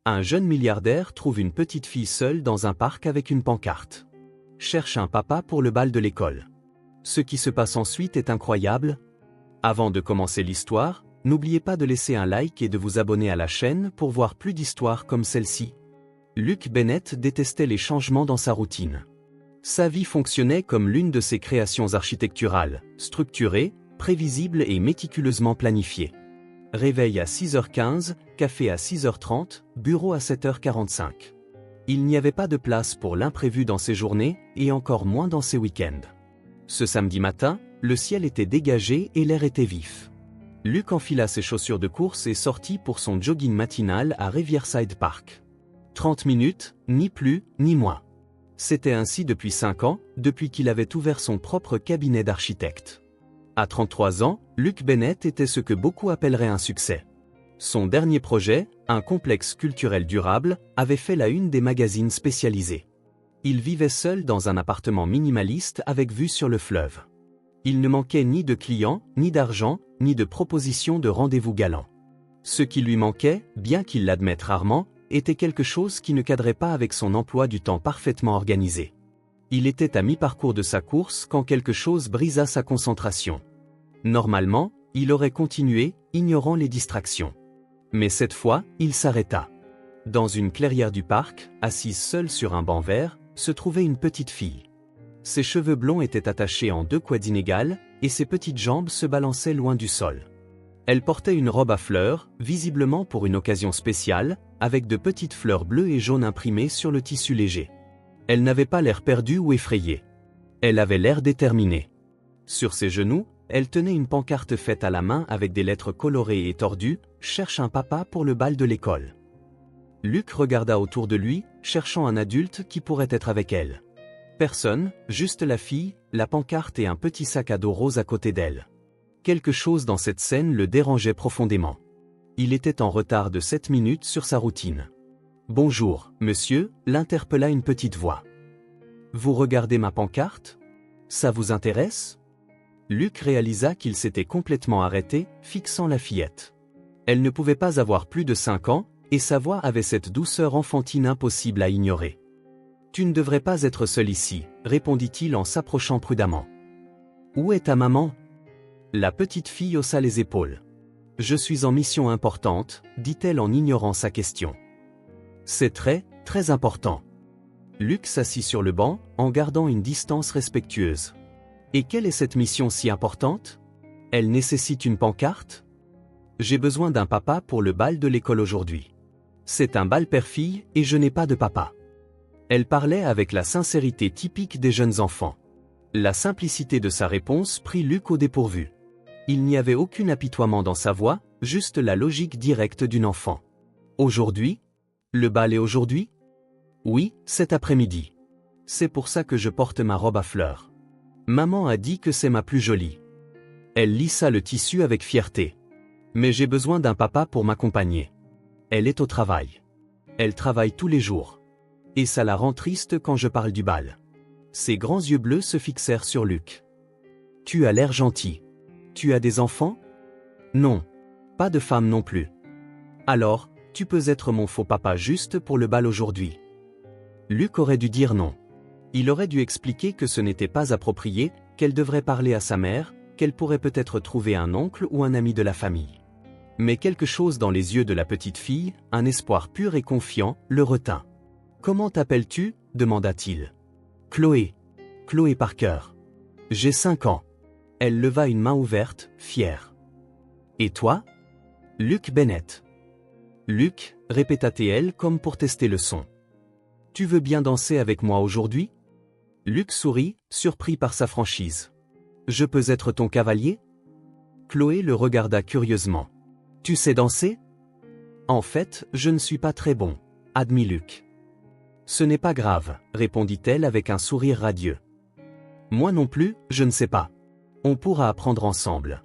Un jeune milliardaire trouve une petite fille seule dans un parc avec une pancarte. Cherche un papa pour le bal de l'école. Ce qui se passe ensuite est incroyable. Avant de commencer l'histoire, n'oubliez pas de laisser un like et de vous abonner à la chaîne pour voir plus d'histoires comme celle-ci. Luke Bennett détestait les changements dans sa routine. Sa vie fonctionnait comme l'une de ses créations architecturales, structurée, prévisible et méticuleusement planifiée. Réveil à 6h15, café à 6h30, bureau à 7h45. Il n'y avait pas de place pour l'imprévu dans ses journées, et encore moins dans ses week-ends. Ce samedi matin, le ciel était dégagé et l'air était vif. Luke enfila ses chaussures de course et sortit pour son jogging matinal à Riverside Park. 30 minutes, ni plus, ni moins. C'était ainsi depuis 5 ans, depuis qu'il avait ouvert son propre cabinet d'architecte. À 33 ans, Luke Bennett était ce que beaucoup appelleraient un succès. Son dernier projet, un complexe culturel durable, avait fait la une des magazines spécialisés. Il vivait seul dans un appartement minimaliste avec vue sur le fleuve. Il ne manquait ni de clients, ni d'argent, ni de propositions de rendez-vous galants. Ce qui lui manquait, bien qu'il l'admette rarement, était quelque chose qui ne cadrait pas avec son emploi du temps parfaitement organisé. Il était à mi-parcours de sa course quand quelque chose brisa sa concentration. Normalement, il aurait continué, ignorant les distractions. Mais cette fois, il s'arrêta. Dans une clairière du parc, assise seule sur un banc vert, se trouvait une petite fille. Ses cheveux blonds étaient attachés en 2 coudes inégales, et ses petites jambes se balançaient loin du sol. Elle portait une robe à fleurs, visiblement pour une occasion spéciale, avec de petites fleurs bleues et jaunes imprimées sur le tissu léger. Elle n'avait pas l'air perdue ou effrayée. Elle avait l'air déterminée. Sur ses genoux, elle tenait une pancarte faite à la main avec des lettres colorées et tordues, « Cherche un papa pour le bal de l'école ». Luke regarda autour de lui, cherchant un adulte qui pourrait être avec elle. Personne, juste la fille, la pancarte et un petit sac à dos rose à côté d'elle. Quelque chose dans cette scène le dérangeait profondément. Il était en retard de 7 minutes sur sa routine. « Bonjour, monsieur », l'interpella une petite voix. « Vous regardez ma pancarte ? Ça vous intéresse ?» Luke réalisa qu'il s'était complètement arrêté, fixant la fillette. Elle ne pouvait pas avoir plus de 5 ans, et sa voix avait cette douceur enfantine impossible à ignorer. « Tu ne devrais pas être seul ici, » répondit-il en s'approchant prudemment. « Où est ta maman ?» La petite fille haussa les épaules. « Je suis en mission importante, » dit-elle en ignorant sa question. « C'est très, très important. » Luke s'assit sur le banc, en gardant une distance respectueuse. « Et quelle est cette mission si importante ? Elle nécessite une pancarte ? J'ai besoin d'un papa pour le bal de l'école aujourd'hui. C'est un bal père-fille et je n'ai pas de papa. » Elle parlait avec la sincérité typique des jeunes enfants. La simplicité de sa réponse prit Luke au dépourvu. Il n'y avait aucun apitoiement dans sa voix, juste la logique directe d'une enfant. « Aujourd'hui ? Le bal est aujourd'hui ? Oui, cet après-midi. C'est pour ça que je porte ma robe à fleurs. Maman a dit que c'est ma plus jolie. » Elle lissa le tissu avec fierté. « Mais j'ai besoin d'un papa pour m'accompagner. Elle est au travail. Elle travaille tous les jours. Et ça la rend triste quand je parle du bal. » Ses grands yeux bleus se fixèrent sur Luke. « Tu as l'air gentil. Tu as des enfants ? » Non. Pas de femme non plus. Alors, tu peux être mon faux papa juste pour le bal aujourd'hui. Luke aurait dû dire non. Il aurait dû expliquer que ce n'était pas approprié, qu'elle devrait parler à sa mère, qu'elle pourrait peut-être trouver un oncle ou un ami de la famille. Mais quelque chose dans les yeux de la petite fille, un espoir pur et confiant, le retint. « Comment t'appelles-tu » demanda-t-il. « Chloé. Chloé Parker. J'ai 5 ans. » Elle leva une main ouverte, fière. « Et toi ?» Luke Bennett. « Luke, » répéta-t-elle comme pour tester le son. « Tu veux bien danser avec moi aujourd'hui ?» Luke sourit, surpris par sa franchise. « Je peux être ton cavalier ?» Chloé le regarda curieusement. « Tu sais danser ?»« En fait, je ne suis pas très bon, » admit Luke. « Ce n'est pas grave, » répondit-elle avec un sourire radieux. « Moi non plus, je ne sais pas. On pourra apprendre ensemble. »«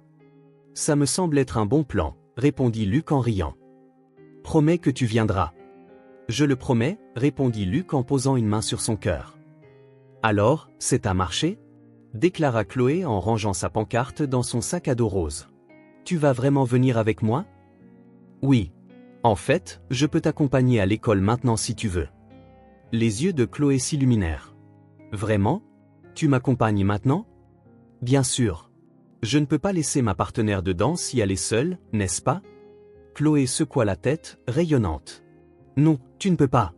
Ça me semble être un bon plan, » répondit Luke en riant. « Promets que tu viendras. »« Je le promets, » répondit Luke en posant une main sur son cœur. « Alors, c'est un marché ?» déclara Chloé en rangeant sa pancarte dans son sac à dos rose. « Tu vas vraiment venir avec moi ?» « Oui. En fait, je peux t'accompagner à l'école maintenant si tu veux. Les yeux de Chloé s'illuminèrent. Vraiment? Tu m'accompagnes maintenant? Bien sûr. Je ne peux pas laisser ma partenaire de danse y aller seule, n'est-ce pas? Chloé secoua la tête, rayonnante. Non, tu ne peux pas.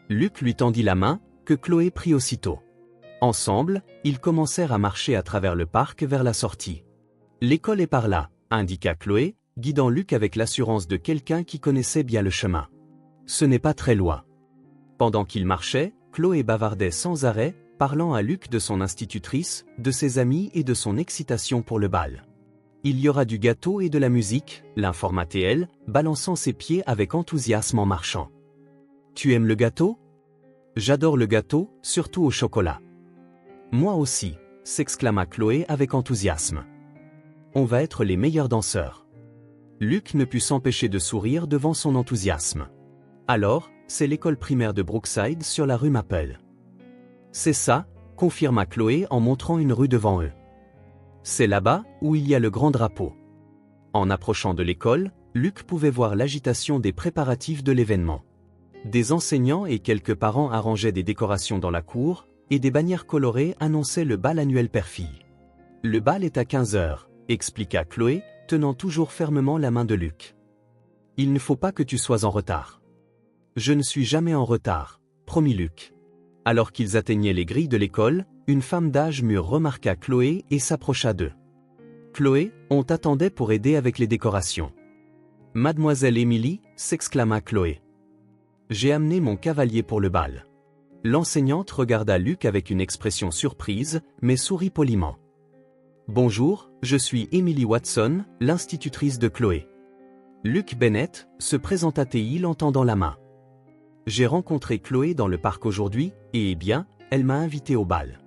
Luc lui tendit la main, que Chloé prit aussitôt. Ensemble, ils commencèrent à marcher à travers le parc vers la sortie. L'école est par là, indiqua Chloé, guidant Luc avec l'assurance de quelqu'un qui connaissait bien le chemin. Ce n'est pas très loin. Pendant qu'ils marchaient, Chloé bavardait sans arrêt, parlant à Luc de son institutrice, de ses amis et de son excitation pour le bal. Il y aura du gâteau et de la musique, l'informa-t-elle, balançant ses pieds avec enthousiasme en marchant. Tu aimes le gâteau? J'adore le gâteau, surtout au chocolat. Moi aussi, s'exclama Chloé avec enthousiasme. On va être les meilleurs danseurs. Luc ne put s'empêcher de sourire devant son enthousiasme. Alors, c'est l'école primaire de Brookside sur la rue Maple. C'est ça, confirma Chloé en montrant une rue devant eux. C'est là-bas où il y a le grand drapeau. En approchant de l'école, Luc pouvait voir l'agitation des préparatifs de l'événement. Des enseignants et quelques parents arrangeaient des décorations dans la cour, et des bannières colorées annonçaient le bal annuel père-fille. Le bal est à 15h, expliqua Chloé, tenant toujours fermement la main de Luc. Il ne faut pas que tu sois en retard. Je ne suis jamais en retard, promit Luc. Alors qu'ils atteignaient les grilles de l'école, une femme d'âge mûr remarqua Chloé et s'approcha d'eux. Chloé, on t'attendait pour aider avec les décorations. Mademoiselle Émilie, s'exclama Chloé. J'ai amené mon cavalier pour le bal. L'enseignante regarda Luc avec une expression surprise, mais sourit poliment. Bonjour, je suis Emily Watson, l'institutrice de Chloé. Luc Bennett, se présenta-t-il en tendant la main. J'ai rencontré Chloé dans le parc aujourd'hui, et bien, elle m'a invité au bal.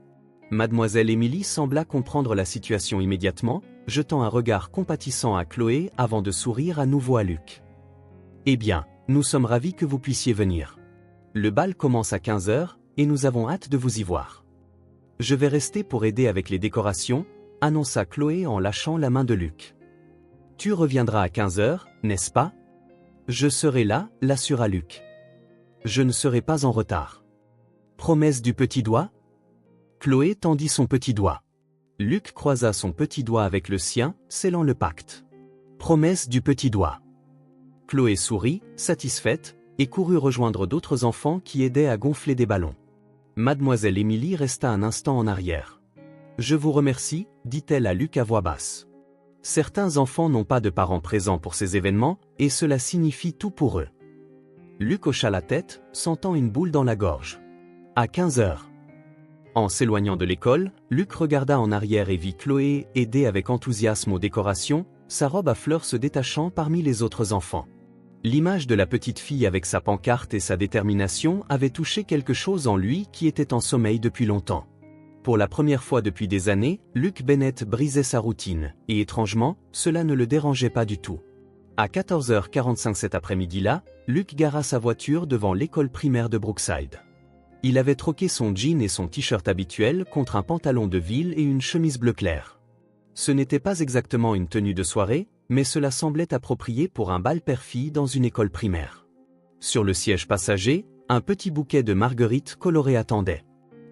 Mademoiselle Émilie sembla comprendre la situation immédiatement, jetant un regard compatissant à Chloé avant de sourire à nouveau à Luc. Eh bien, nous sommes ravis que vous puissiez venir. Le bal commence à 15h, et nous avons hâte de vous y voir. Je vais rester pour aider avec les décorations, annonça Chloé en lâchant la main de Luc. Tu reviendras à 15h, n'est-ce pas? Je serai là, l'assura Luc. Je ne serai pas en retard. Promesse du petit doigt? Chloé tendit son petit doigt. Luc croisa son petit doigt avec le sien, scellant le pacte. Promesse du petit doigt. Chloé sourit, satisfaite, et courut rejoindre d'autres enfants qui aidaient à gonfler des ballons. Mademoiselle Émilie resta un instant en arrière. Je vous remercie, dit-elle à Luc à voix basse. Certains enfants n'ont pas de parents présents pour ces événements, et cela signifie tout pour eux. Luc hocha la tête, sentant une boule dans la gorge. À 15h. En s'éloignant de l'école, Luc regarda en arrière et vit Chloé aider avec enthousiasme aux décorations, sa robe à fleurs se détachant parmi les autres enfants. L'image de la petite fille avec sa pancarte et sa détermination avait touché quelque chose en lui qui était en sommeil depuis longtemps. Pour la première fois depuis des années, Luc Bennett brisait sa routine, et étrangement, cela ne le dérangeait pas du tout. À 14h45 cet après-midi-là, Luc gara sa voiture devant l'école primaire de Brookside. Il avait troqué son jean et son t-shirt habituel contre un pantalon de ville et une chemise bleu clair. Ce n'était pas exactement une tenue de soirée, mais cela semblait approprié pour un bal père-fille dans une école primaire. Sur le siège passager, un petit bouquet de marguerites colorées attendait.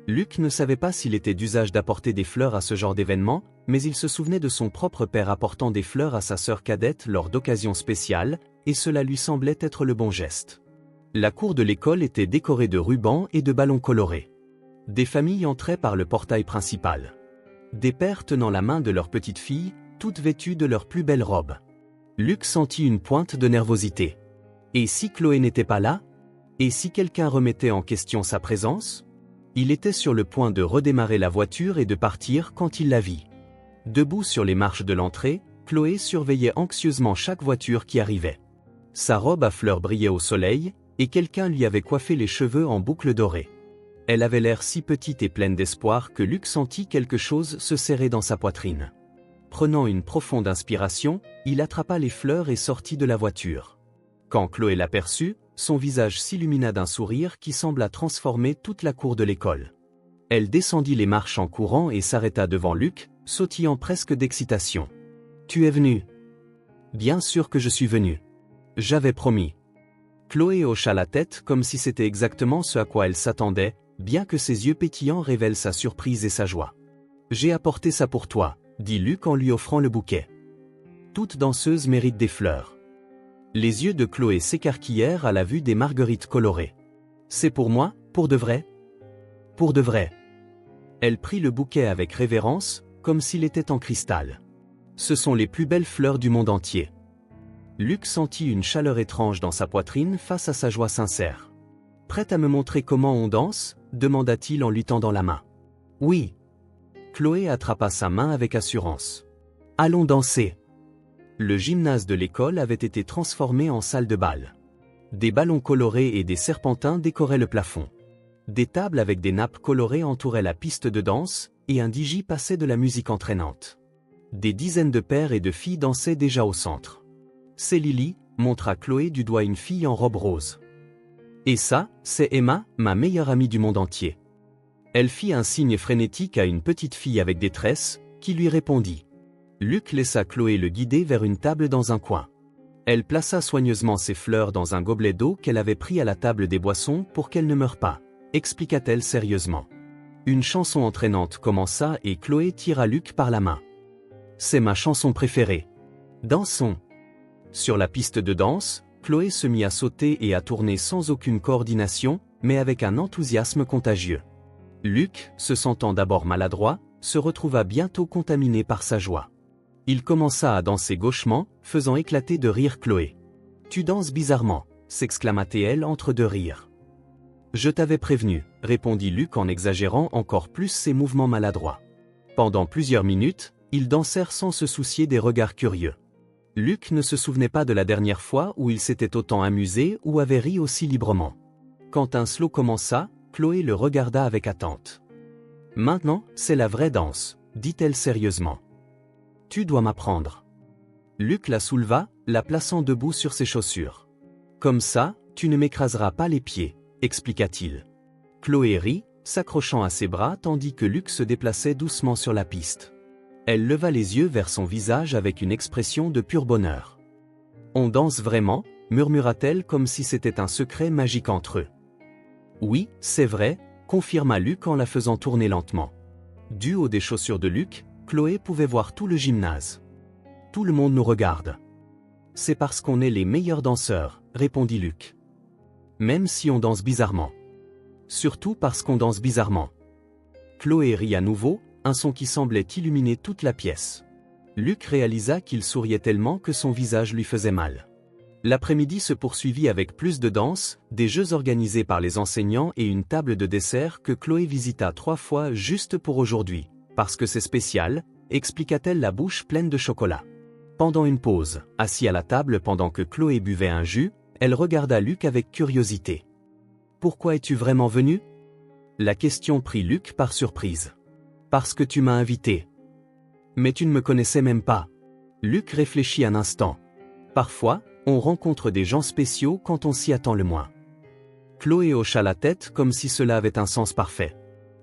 Luc ne savait pas s'il était d'usage d'apporter des fleurs à ce genre d'événement, mais il se souvenait de son propre père apportant des fleurs à sa sœur cadette lors d'occasions spéciales, et cela lui semblait être le bon geste. La cour de l'école était décorée de rubans et de ballons colorés. Des familles entraient par le portail principal. Des pères tenant la main de leur petite fille, toutes vêtues de leur plus belle robe. Luc sentit une pointe de nervosité. Et si Chloé n'était pas là? Et si quelqu'un remettait en question sa présence? Il était sur le point de redémarrer la voiture et de partir quand il la vit. Debout sur les marches de l'entrée, Chloé surveillait anxieusement chaque voiture qui arrivait. Sa robe à fleurs brillait au soleil, et quelqu'un lui avait coiffé les cheveux en boucles dorées. Elle avait l'air si petite et pleine d'espoir que Luc sentit quelque chose se serrer dans sa poitrine. Prenant une profonde inspiration, il attrapa les fleurs et sortit de la voiture. Quand Chloé l'aperçut, son visage s'illumina d'un sourire qui sembla transformer toute la cour de l'école. Elle descendit les marches en courant et s'arrêta devant Luc, sautillant presque d'excitation. « Tu es venu ?»« Bien sûr que je suis venu. J'avais promis. » Chloé hocha la tête comme si c'était exactement ce à quoi elle s'attendait, bien que ses yeux pétillants révèlent sa surprise et sa joie. « J'ai apporté ça pour toi », dit Luc en lui offrant le bouquet. Toute danseuse mérite des fleurs. Les yeux de Chloé s'écarquillèrent à la vue des marguerites colorées. « C'est pour moi, pour de vrai ?»« Pour de vrai. » Elle prit le bouquet avec révérence, comme s'il était en cristal. « Ce sont les plus belles fleurs du monde entier. » Luc sentit une chaleur étrange dans sa poitrine face à sa joie sincère. « Prête à me montrer comment on danse ?» demanda-t-il en lui tendant la main. « Oui. » Chloé attrapa sa main avec assurance. « Allons danser. » Le gymnase de l'école avait été transformé en salle de bal. Des ballons colorés et des serpentins décoraient le plafond. Des tables avec des nappes colorées entouraient la piste de danse, et un DJ passait de la musique entraînante. Des dizaines de pères et de filles dansaient déjà au centre. « C'est Lily », montra Chloé du doigt une fille en robe rose. « Et ça, c'est Emma, ma meilleure amie du monde entier. » Elle fit un signe frénétique à une petite fille avec des tresses, qui lui répondit. Luc laissa Chloé le guider vers une table dans un coin. Elle plaça soigneusement ses fleurs dans un gobelet d'eau qu'elle avait pris à la table des boissons pour qu'elle ne meure pas, expliqua-t-elle sérieusement. Une chanson entraînante commença et Chloé tira Luc par la main. « C'est ma chanson préférée. Dansons !» Sur la piste de danse, Chloé se mit à sauter et à tourner sans aucune coordination, mais avec un enthousiasme contagieux. Luc, se sentant d'abord maladroit, se retrouva bientôt contaminé par sa joie. Il commença à danser gauchement, faisant éclater de rire Chloé. « Tu danses bizarrement », s'exclama-t-elle entre deux rires. « Je t'avais prévenu », répondit Luc en exagérant encore plus ses mouvements maladroits. Pendant plusieurs minutes, ils dansèrent sans se soucier des regards curieux. Luc ne se souvenait pas de la dernière fois où il s'était autant amusé ou avait ri aussi librement. Quand un slow commença, Chloé le regarda avec attente. « Maintenant, c'est la vraie danse », dit-elle sérieusement. « Tu dois m'apprendre. » Luc la souleva, la plaçant debout sur ses chaussures. « Comme ça, tu ne m'écraseras pas les pieds, » expliqua-t-il. Chloé rit, s'accrochant à ses bras tandis que Luc se déplaçait doucement sur la piste. Elle leva les yeux vers son visage avec une expression de pur bonheur. « On danse vraiment ?» murmura-t-elle comme si c'était un secret magique entre eux. « Oui, c'est vrai », confirma Luc en la faisant tourner lentement. Du haut des chaussures de Luc, Chloé pouvait voir tout le gymnase. « Tout le monde nous regarde. »« C'est parce qu'on est les meilleurs danseurs », répondit Luc. « Même si on danse bizarrement. »« Surtout parce qu'on danse bizarrement. » Chloé rit à nouveau, un son qui semblait illuminer toute la pièce. Luc réalisa qu'il souriait tellement que son visage lui faisait mal. L'après-midi se poursuivit avec plus de danse, des jeux organisés par les enseignants et une table de dessert que Chloé visita 3 fois juste pour aujourd'hui, parce que c'est spécial, expliqua-t-elle la bouche pleine de chocolat. Pendant une pause, assis à la table pendant que Chloé buvait un jus, elle regarda Luc avec curiosité. « Pourquoi es-tu vraiment venu ?» La question prit Luc par surprise. « Parce que tu m'as invité. »« Mais tu ne me connaissais même pas. » Luc réfléchit un instant. « Parfois, on rencontre des gens spéciaux quand on s'y attend le moins. » Chloé hocha la tête comme si cela avait un sens parfait.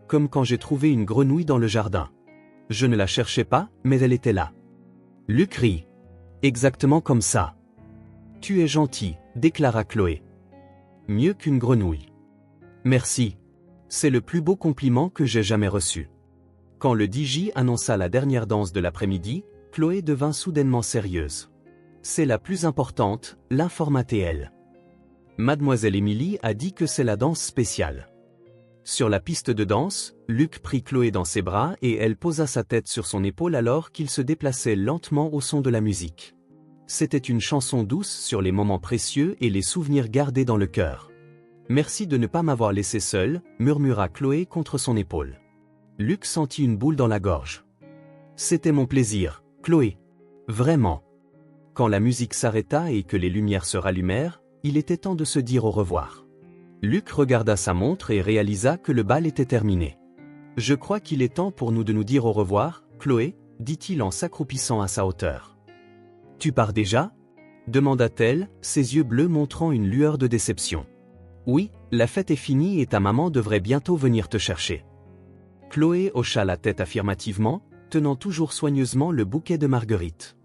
Comme quand j'ai trouvé une grenouille dans le jardin. Je ne la cherchais pas, mais elle était là. Luc rit. Exactement comme ça. Tu es gentil, déclara Chloé. Mieux qu'une grenouille. Merci. C'est le plus beau compliment que j'ai jamais reçu. Quand le DJ annonça la dernière danse de l'après-midi, Chloé devint soudainement sérieuse. C'est la plus importante, l'informa-t-elle. Mademoiselle Émilie a dit que c'est la danse spéciale. Sur la piste de danse, Luc prit Chloé dans ses bras et elle posa sa tête sur son épaule alors qu'il se déplaçait lentement au son de la musique. C'était une chanson douce sur les moments précieux et les souvenirs gardés dans le cœur. « Merci de ne pas m'avoir laissé seule », murmura Chloé contre son épaule. Luc sentit une boule dans la gorge. « C'était mon plaisir, Chloé. Vraiment. » Quand la musique s'arrêta et que les lumières se rallumèrent, il était temps de se dire au revoir. Luc regarda sa montre et réalisa que le bal était terminé. « Je crois qu'il est temps pour nous de nous dire au revoir, Chloé, » dit-il en s'accroupissant à sa hauteur. « Tu pars déjà ?» demanda-t-elle, ses yeux bleus montrant une lueur de déception. « Oui, la fête est finie et ta maman devrait bientôt venir te chercher. » Chloé hocha la tête affirmativement, tenant toujours soigneusement le bouquet de marguerites.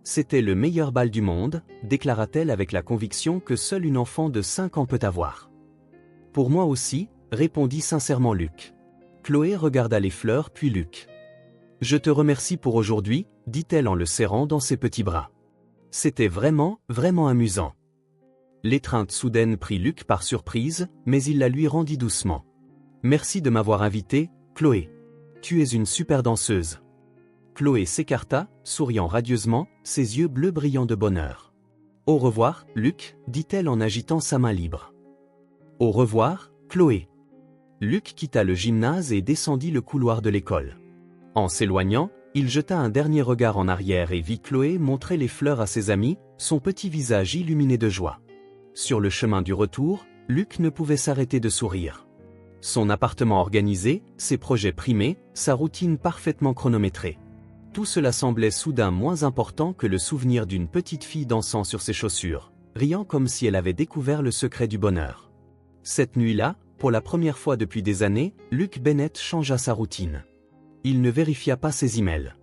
C'était le meilleur bal du monde, déclara-t-elle avec la conviction que seule une enfant de 5 ans peut avoir. Pour moi aussi, répondit sincèrement Luc. Chloé regarda les fleurs puis Luc. Je te remercie pour aujourd'hui, dit-elle en le serrant dans ses petits bras. C'était vraiment, vraiment amusant. L'étreinte soudaine prit Luc par surprise, mais il la lui rendit doucement. Merci de m'avoir invité, Chloé. Tu es une super danseuse. Chloé s'écarta, souriant radieusement, ses yeux bleus brillant de bonheur. Au revoir, Luc, dit-elle en agitant sa main libre. Au revoir, Chloé. Luc quitta le gymnase et descendit le couloir de l'école. En s'éloignant, il jeta un dernier regard en arrière et vit Chloé montrer les fleurs à ses amis, son petit visage illuminé de joie. Sur le chemin du retour, Luc ne pouvait s'arrêter de sourire. Son appartement organisé, ses projets primés, sa routine parfaitement chronométrée. Tout cela semblait soudain moins important que le souvenir d'une petite fille dansant sur ses chaussures, riant comme si elle avait découvert le secret du bonheur. Cette nuit-là, pour la première fois depuis des années, Luc Bennett changea sa routine. Il ne vérifia pas ses emails.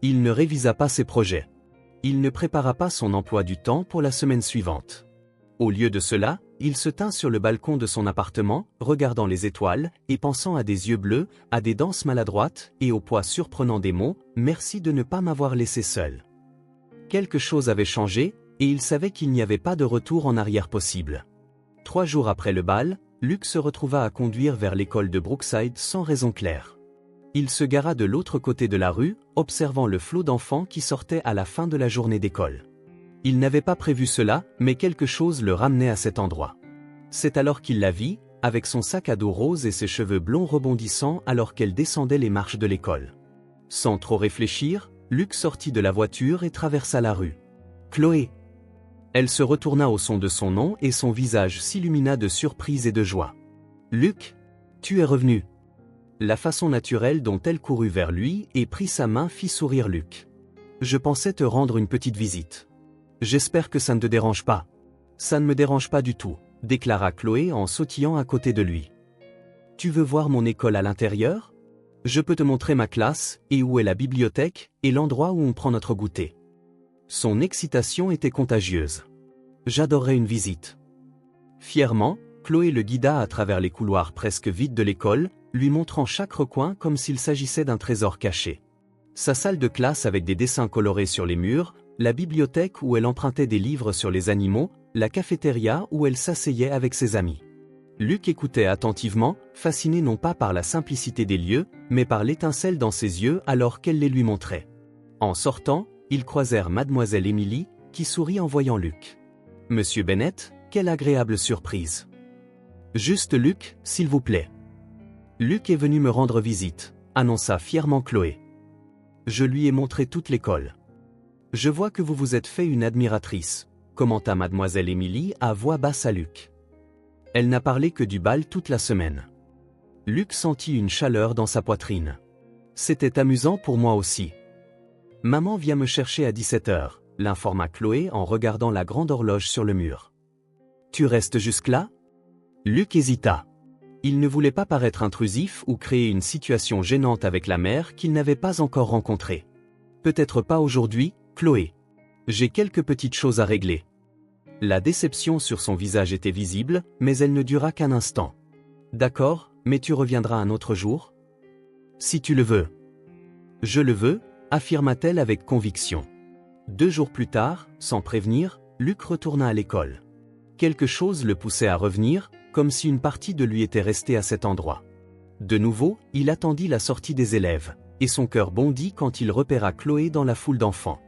Il ne révisa pas ses projets. Il ne prépara pas son emploi du temps pour la semaine suivante. Au lieu de cela, il se tint sur le balcon de son appartement, regardant les étoiles, et pensant à des yeux bleus, à des danses maladroites, et au poids surprenant des mots « Merci de ne pas m'avoir laissé seul ». Quelque chose avait changé, et il savait qu'il n'y avait pas de retour en arrière possible. 3 jours après le bal, Luc se retrouva à conduire vers l'école de Brookside sans raison claire. Il se gara de l'autre côté de la rue, observant le flot d'enfants qui sortaient à la fin de la journée d'école. Il n'avait pas prévu cela, mais quelque chose le ramenait à cet endroit. C'est alors qu'il la vit, avec son sac à dos rose et ses cheveux blonds rebondissant alors qu'elle descendait les marches de l'école. Sans trop réfléchir, Luc sortit de la voiture et traversa la rue. « Chloé !» Elle se retourna au son de son nom et son visage s'illumina de surprise et de joie. « Luc, tu es revenu !» La façon naturelle dont elle courut vers lui et prit sa main fit sourire Luc. « Je pensais te rendre une petite visite. J'espère que ça ne te dérange pas. »« Ça ne me dérange pas du tout, » déclara Chloé en sautillant à côté de lui. « Tu veux voir mon école à l'intérieur ? Je peux te montrer ma classe, et où est la bibliothèque, et l'endroit où on prend notre goûter. » Son excitation était contagieuse. « J'adorerais une visite. » Fièrement, Chloé le guida à travers les couloirs presque vides de l'école, lui montrant chaque recoin comme s'il s'agissait d'un trésor caché. Sa salle de classe avec des dessins colorés sur les murs, la bibliothèque où elle empruntait des livres sur les animaux, la cafétéria où elle s'asseyait avec ses amis. Luc écoutait attentivement, fasciné non pas par la simplicité des lieux, mais par l'étincelle dans ses yeux alors qu'elle les lui montrait. En sortant, ils croisèrent Mademoiselle Émilie, qui sourit en voyant Luc. « Monsieur Bennett, quelle agréable surprise. »« Juste Luc, s'il vous plaît. »« Luc est venu me rendre visite, » annonça fièrement Chloé. « Je lui ai montré toute l'école. »« Je vois que vous vous êtes fait une admiratrice, » commenta Mademoiselle Émilie à voix basse à Luc. Elle n'a parlé que du bal toute la semaine. Luc sentit une chaleur dans sa poitrine. C'était amusant pour moi aussi. Maman vient me chercher à 17h, l'informa Chloé en regardant la grande horloge sur le mur. Tu restes jusque-là ? Luc hésita. Il ne voulait pas paraître intrusif ou créer une situation gênante avec la mère qu'il n'avait pas encore rencontrée. Peut-être pas aujourd'hui, Chloé. J'ai quelques petites choses à régler. La déception sur son visage était visible, mais elle ne dura qu'un instant. D'accord, mais tu reviendras un autre jour ? Si tu le veux. Je le veux, affirma-t-elle avec conviction. 2 jours plus tard, sans prévenir, Luc retourna à l'école. Quelque chose le poussait à revenir, comme si une partie de lui était restée à cet endroit. De nouveau, il attendit la sortie des élèves, et son cœur bondit quand il repéra Chloé dans la foule d'enfants.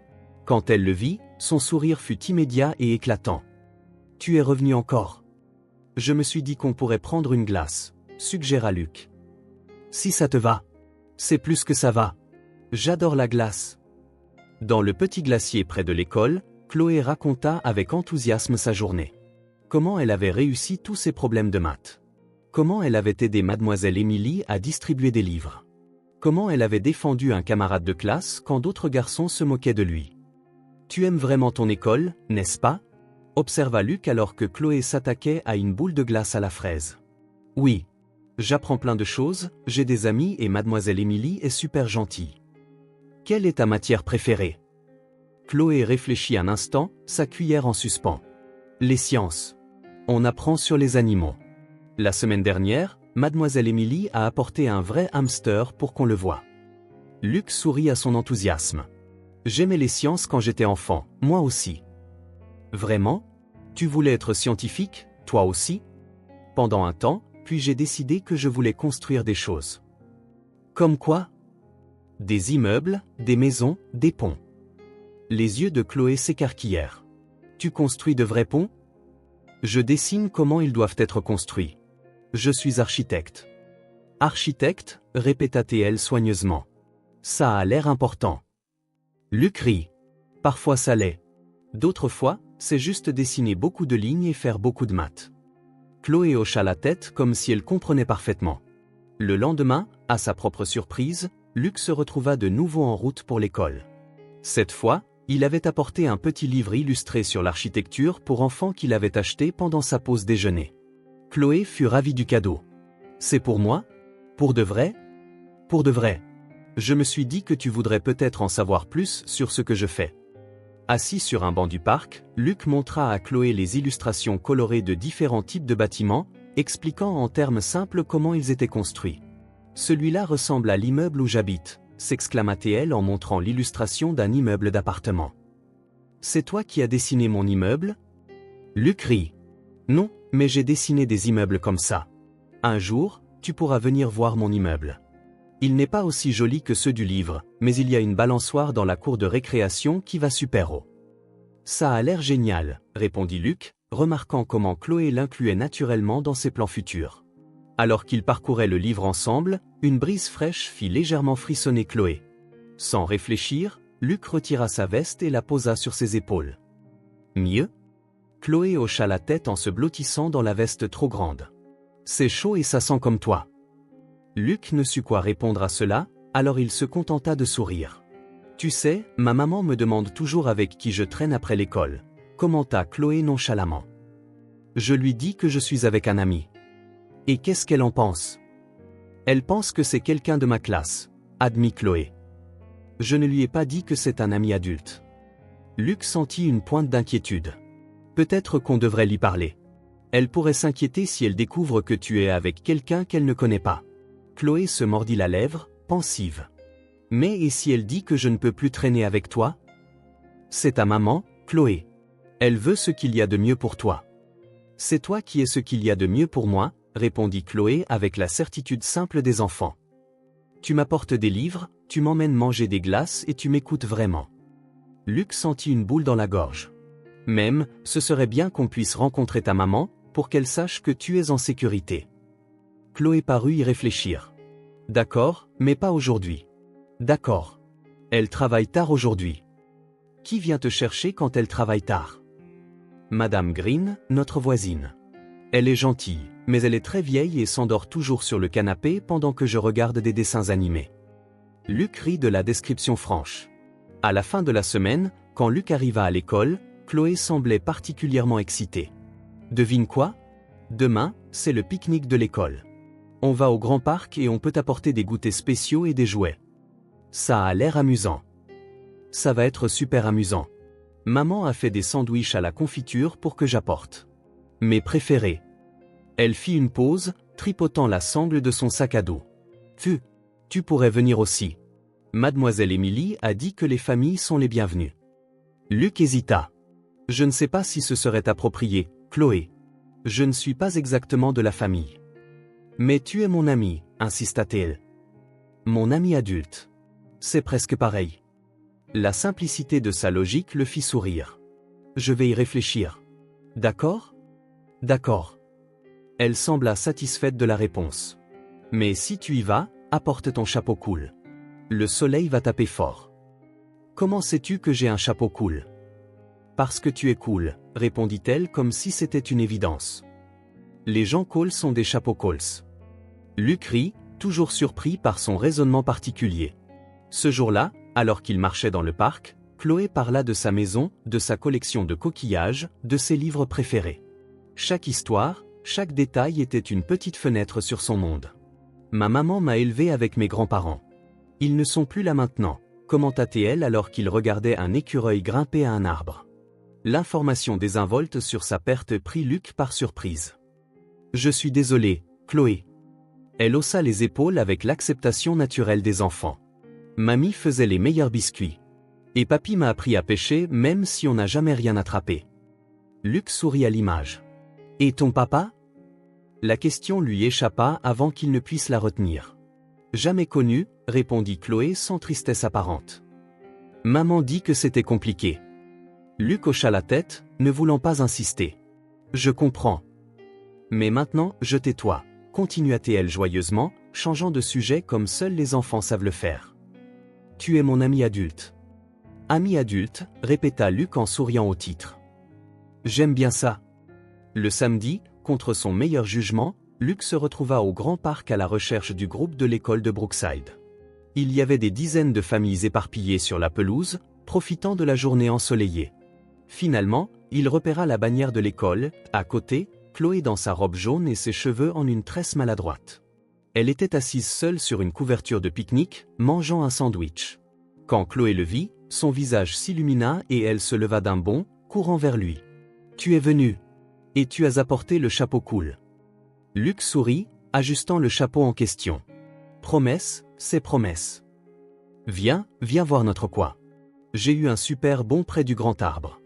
Quand elle le vit, son sourire fut immédiat et éclatant. « Tu es revenu encore ? Je me suis dit qu'on pourrait prendre une glace, » suggéra Luc. « Si ça te va. C'est plus que ça va. J'adore la glace. » Dans le petit glacier près de l'école, Chloé raconta avec enthousiasme sa journée. Comment elle avait réussi tous ses problèmes de maths. Comment elle avait aidé Mademoiselle Émilie à distribuer des livres. Comment elle avait défendu un camarade de classe quand d'autres garçons se moquaient de lui. « Tu aimes vraiment ton école, n'est-ce pas ?» observa Luc alors que Chloé s'attaquait à une boule de glace à la fraise. « Oui. J'apprends plein de choses, j'ai des amis et Mademoiselle Émilie est super gentille. » « Quelle est ta matière préférée ? » Chloé réfléchit un instant, sa cuillère en suspens. Les sciences. On apprend sur les animaux. La semaine dernière, Mademoiselle Émilie a apporté un vrai hamster pour qu'on le voie. Luc sourit à son enthousiasme. J'aimais les sciences quand j'étais enfant, moi aussi. Vraiment? Tu voulais être scientifique, toi aussi? Pendant un temps, puis j'ai décidé que je voulais construire des choses. Comme quoi? Des immeubles, des maisons, des ponts. Les yeux de Chloé s'écarquillèrent. Tu construis de vrais ponts? Je dessine comment ils doivent être construits. Je suis architecte. Architecte, répéta-t-elle soigneusement. Ça a l'air important. Luc rit. Parfois ça l'est. D'autres fois, c'est juste dessiner beaucoup de lignes et faire beaucoup de maths. Chloé hocha la tête comme si elle comprenait parfaitement. Le lendemain, à sa propre surprise, Luc se retrouva de nouveau en route pour l'école. Cette fois, il avait apporté un petit livre illustré sur l'architecture pour enfants qu'il avait acheté pendant sa pause déjeuner. Chloé fut ravie du cadeau. C'est pour moi? Pour de vrai? Pour de vrai. Je me suis dit que tu voudrais peut-être en savoir plus sur ce que je fais. Assis sur un banc du parc, Luc montra à Chloé les illustrations colorées de différents types de bâtiments, expliquant en termes simples comment ils étaient construits. Celui-là ressemble à l'immeuble où j'habite, s'exclama-t-elle en montrant l'illustration d'un immeuble d'appartement. C'est toi qui as dessiné mon immeuble? Luc rit. Non, mais j'ai dessiné des immeubles comme ça. Un jour, tu pourras venir voir mon immeuble. Il n'est pas aussi joli que ceux du livre, mais il y a une balançoire dans la cour de récréation qui va super haut. Ça a l'air génial, répondit Luc, remarquant comment Chloé l'incluait naturellement dans ses plans futurs. Alors qu'ils parcouraient le livre ensemble, une brise fraîche fit légèrement frissonner Chloé. Sans réfléchir, Luc retira sa veste et la posa sur ses épaules. Mieux? Chloé hocha la tête en se blottissant dans la veste trop grande. C'est chaud et ça sent comme toi. Luc ne sut quoi répondre à cela, alors il se contenta de sourire. Tu sais, ma maman me demande toujours avec qui je traîne après l'école, commenta Chloé nonchalamment. Je lui dis que je suis avec un ami. Et qu'est-ce qu'elle en pense? Elle pense que c'est quelqu'un de ma classe, admit Chloé. Je ne lui ai pas dit que c'est un ami adulte. Luc sentit une pointe d'inquiétude. Peut-être qu'on devrait lui parler. Elle pourrait s'inquiéter si elle découvre que tu es avec quelqu'un qu'elle ne connaît pas. Chloé se mordit la lèvre, pensive. Mais et si elle dit que je ne peux plus traîner avec toi? C'est ta maman, Chloé. Elle veut ce qu'il y a de mieux pour toi. C'est toi qui es ce qu'il y a de mieux pour moi, répondit Chloé avec la certitude simple des enfants. Tu m'apportes des livres, tu m'emmènes manger des glaces et tu m'écoutes vraiment. Luc sentit une boule dans la gorge. Même, ce serait bien qu'on puisse rencontrer ta maman, pour qu'elle sache que tu es en sécurité. Chloé parut y réfléchir. D'accord, mais pas aujourd'hui. D'accord. Elle travaille tard aujourd'hui. Qui vient te chercher quand elle travaille tard? Madame Green, notre voisine. Elle est gentille, mais elle est très vieille et s'endort toujours sur le canapé pendant que je regarde des dessins animés. Luc rit de la description franche. À la fin de la semaine, quand Luc arriva à l'école, Chloé semblait particulièrement excitée. Devine quoi? Demain, c'est le pique-nique de l'école. On va au grand parc et on peut apporter des goûters spéciaux et des jouets. Ça a l'air amusant. Ça va être super amusant. Maman a fait des sandwichs à la confiture pour que j'apporte. Mes préférés. Elle fit une pause, tripotant la sangle de son sac à dos. Tu pourrais venir aussi. Mademoiselle Émilie a dit que les familles sont les bienvenues. Luc hésita. Je ne sais pas si ce serait approprié, Chloé. Je ne suis pas exactement de la famille. Mais tu es mon ami, insista-t-elle. Mon ami adulte. C'est presque pareil. La simplicité de sa logique le fit sourire. Je vais y réfléchir. D'accord? D'accord. Elle sembla satisfaite de la réponse. Mais si tu y vas, apporte ton chapeau cool. Le soleil va taper fort. Comment sais-tu que j'ai un chapeau cool? Parce que tu es cool, répondit-elle comme si c'était une évidence. Les gens cool sont des chapeaux cols. Luc rit, toujours surpris par son raisonnement particulier. Ce jour-là, alors qu'il marchait dans le parc, Chloé parla de sa maison, de sa collection de coquillages, de ses livres préférés. Chaque histoire, chaque détail était une petite fenêtre sur son monde. Ma maman m'a élevé avec mes grands-parents. Ils ne sont plus là maintenant, commenta-t-elle alors qu'il regardait un écureuil grimper à un arbre. L'information désinvolte sur sa perte prit Luc par surprise. Je suis désolé, Chloé. Elle haussa les épaules avec l'acceptation naturelle des enfants. Mamie faisait les meilleurs biscuits. Et papy m'a appris à pêcher même si on n'a jamais rien attrapé. Luc sourit à l'image. Et ton papa? La question lui échappa avant qu'il ne puisse la retenir. Jamais connu, répondit Chloé sans tristesse apparente. Maman dit que c'était compliqué. Luc hocha la tête, ne voulant pas insister. Je comprends. Mais maintenant, je tais-toi, continua-t-elle joyeusement, changeant de sujet comme seuls les enfants savent le faire. Tu es mon ami adulte. Ami adulte, répéta Luc en souriant au titre. J'aime bien ça. Le samedi, contre son meilleur jugement, Luc se retrouva au grand parc à la recherche du groupe de l'école de Brookside. Il y avait des dizaines de familles éparpillées sur la pelouse, profitant de la journée ensoleillée. Finalement, il repéra la bannière de l'école, à côté, Chloé dans sa robe jaune et ses cheveux en une tresse maladroite. Elle était assise seule sur une couverture de pique-nique, mangeant un sandwich. Quand Chloé le vit, son visage s'illumina et elle se leva d'un bond, courant vers lui. « Tu es venu. Et tu as apporté le chapeau cool. » Luc sourit, ajustant le chapeau en question. « Promesse, c'est promesse. Viens voir notre quoi. J'ai eu un super bon près du grand arbre. »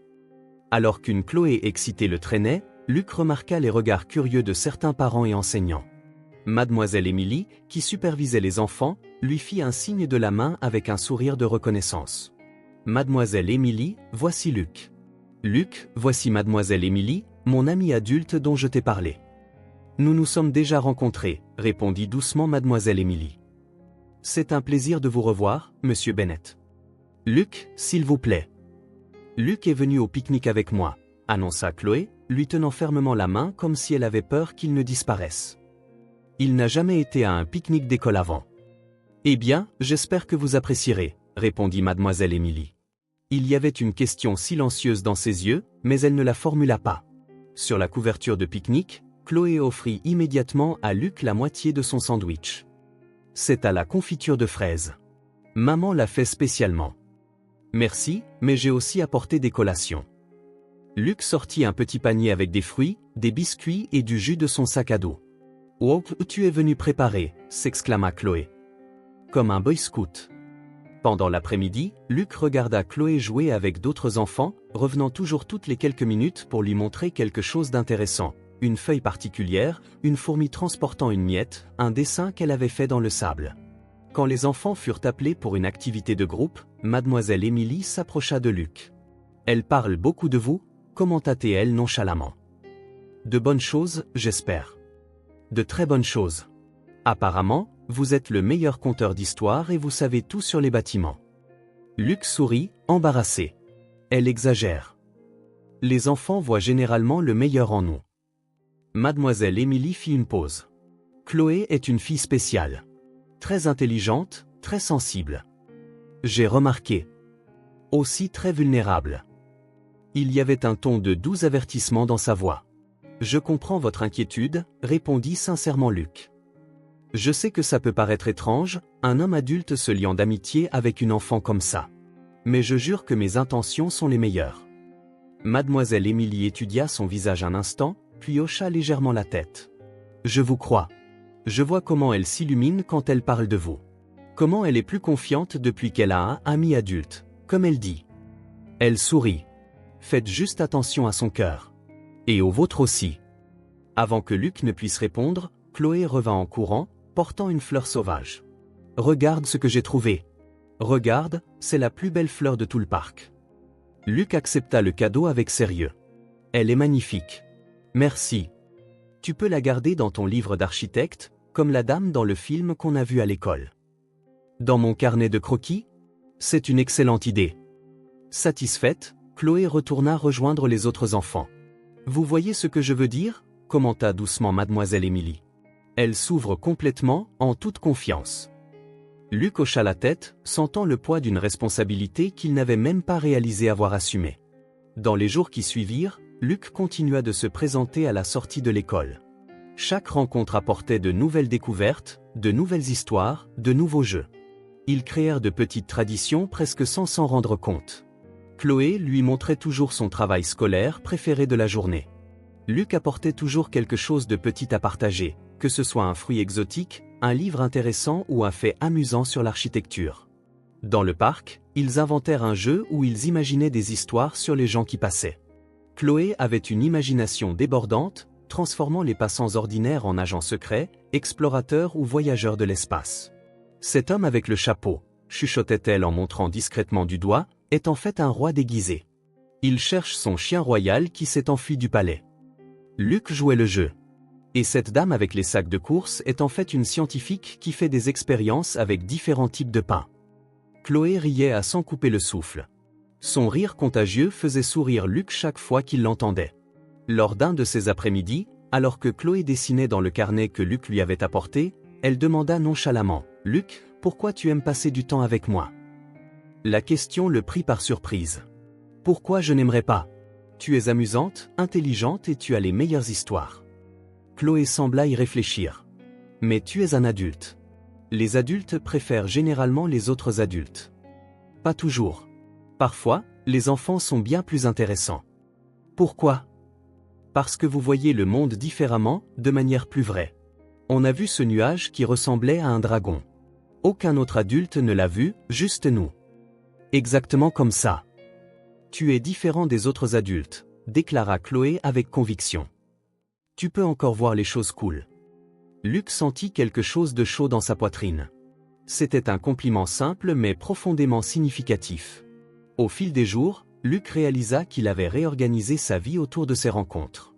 Alors qu'une Chloé excitée le traînait, Luc remarqua les regards curieux de certains parents et enseignants. Mademoiselle Émilie, qui supervisait les enfants, lui fit un signe de la main avec un sourire de reconnaissance. « Mademoiselle Émilie, voici Luc. »« Luc, voici Mademoiselle Émilie, mon amie adulte dont je t'ai parlé. »« Nous nous sommes déjà rencontrés, » répondit doucement Mademoiselle Émilie. « C'est un plaisir de vous revoir, Monsieur Bennett. »« Luc, s'il vous plaît. »« Luc est venu au pique-nique avec moi, » annonça Chloé, lui tenant fermement la main comme si elle avait peur qu'il ne disparaisse. « Il n'a jamais été à un pique-nique d'école avant. »« Eh bien, j'espère que vous apprécierez, » répondit Mademoiselle Émilie. Il y avait une question silencieuse dans ses yeux, mais elle ne la formula pas. Sur la couverture de pique-nique, Chloé offrit immédiatement à Luc la moitié de son sandwich. C'est à la confiture de fraises. Maman l'a fait spécialement. Merci, mais j'ai aussi apporté des collations. Luc sortit un petit panier avec des fruits, des biscuits et du jus de son sac à dos. « Oh, tu es venu préparer » s'exclama Chloé. Comme un boy scout. Pendant l'après-midi, Luc regarda Chloé jouer avec d'autres enfants, revenant toujours toutes les quelques minutes pour lui montrer quelque chose d'intéressant. Une feuille particulière, une fourmi transportant une miette, un dessin qu'elle avait fait dans le sable. Quand les enfants furent appelés pour une activité de groupe, Mademoiselle Émilie s'approcha de Luc. « Elle parle beaucoup de vous » commenta-t-elle nonchalamment. « De bonnes choses, j'espère. »« De très bonnes choses. Apparemment, vous êtes le meilleur conteur d'histoire et vous savez tout sur les bâtiments. » Luc sourit, embarrassé. Elle exagère. Les enfants voient généralement le meilleur en nous. Mademoiselle Émilie fit une pause. Chloé est une fille spéciale. Très intelligente, très sensible. J'ai remarqué. Aussi très vulnérable. Il y avait un ton de doux avertissement dans sa voix. Je comprends votre inquiétude, répondit sincèrement Luc. Je sais que ça peut paraître étrange, un homme adulte se liant d'amitié avec une enfant comme ça. Mais je jure que mes intentions sont les meilleures. Mademoiselle Émilie étudia son visage un instant, puis hocha légèrement la tête. Je vous crois. Je vois comment elle s'illumine quand elle parle de vous. Comment elle est plus confiante depuis qu'elle a un ami adulte, comme elle dit. Elle sourit. Faites juste attention à son cœur. Et au vôtre aussi. Avant que Luc ne puisse répondre, Chloé revint en courant, portant une fleur sauvage. Regarde ce que j'ai trouvé. Regarde, c'est la plus belle fleur de tout le parc. Luc accepta le cadeau avec sérieux. Elle est magnifique. Merci. Tu peux la garder dans ton livre d'architecte, comme la dame dans le film qu'on a vu à l'école. Dans mon carnet de croquis? C'est une excellente idée. Satisfaite, Chloé retourna rejoindre les autres enfants. Vous voyez ce que je veux dire? Commenta doucement Mademoiselle Émilie. Elle s'ouvre complètement, en toute confiance. Luc hocha la tête, sentant le poids d'une responsabilité qu'il n'avait même pas réalisé avoir assumée. Dans les jours qui suivirent, Luc continua de se présenter à la sortie de l'école. Chaque rencontre apportait de nouvelles découvertes, de nouvelles histoires, de nouveaux jeux. Ils créèrent de petites traditions presque sans s'en rendre compte. Chloé lui montrait toujours son travail scolaire préféré de la journée. Luc apportait toujours quelque chose de petit à partager, que ce soit un fruit exotique, un livre intéressant ou un fait amusant sur l'architecture. Dans le parc, ils inventèrent un jeu où ils imaginaient des histoires sur les gens qui passaient. Chloé avait une imagination débordante, transformant les passants ordinaires en agents secrets, explorateurs ou voyageurs de l'espace. Cet homme avec le chapeau, chuchotait-elle en montrant discrètement du doigt, est en fait un roi déguisé. Il cherche son chien royal qui s'est enfui du palais. Luc jouait le jeu. Et cette dame avec les sacs de course est en fait une scientifique qui fait des expériences avec différents types de pain. Chloé riait à s'en couper le souffle. Son rire contagieux faisait sourire Luc chaque fois qu'il l'entendait. Lors d'un de ces après-midi, alors que Chloé dessinait dans le carnet que Luc lui avait apporté, elle demanda nonchalamment « Luc, pourquoi tu aimes passer du temps avec moi ?» La question le prit par surprise. « Pourquoi je n'aimerais pas ? Tu es amusante, intelligente et tu as les meilleures histoires. » Chloé sembla y réfléchir. « Mais tu es un adulte. Les adultes préfèrent généralement les autres adultes. » Pas toujours. Parfois, les enfants sont bien plus intéressants. Pourquoi ? Parce que vous voyez le monde différemment, de manière plus vraie. On a vu ce nuage qui ressemblait à un dragon. Aucun autre adulte ne l'a vu, juste nous. Exactement comme ça. Tu es différent des autres adultes, déclara Chloé avec conviction. Tu peux encore voir les choses cool. Luc sentit quelque chose de chaud dans sa poitrine. C'était un compliment simple mais profondément significatif. Au fil des jours, Luc réalisa qu'il avait réorganisé sa vie autour de ces rencontres.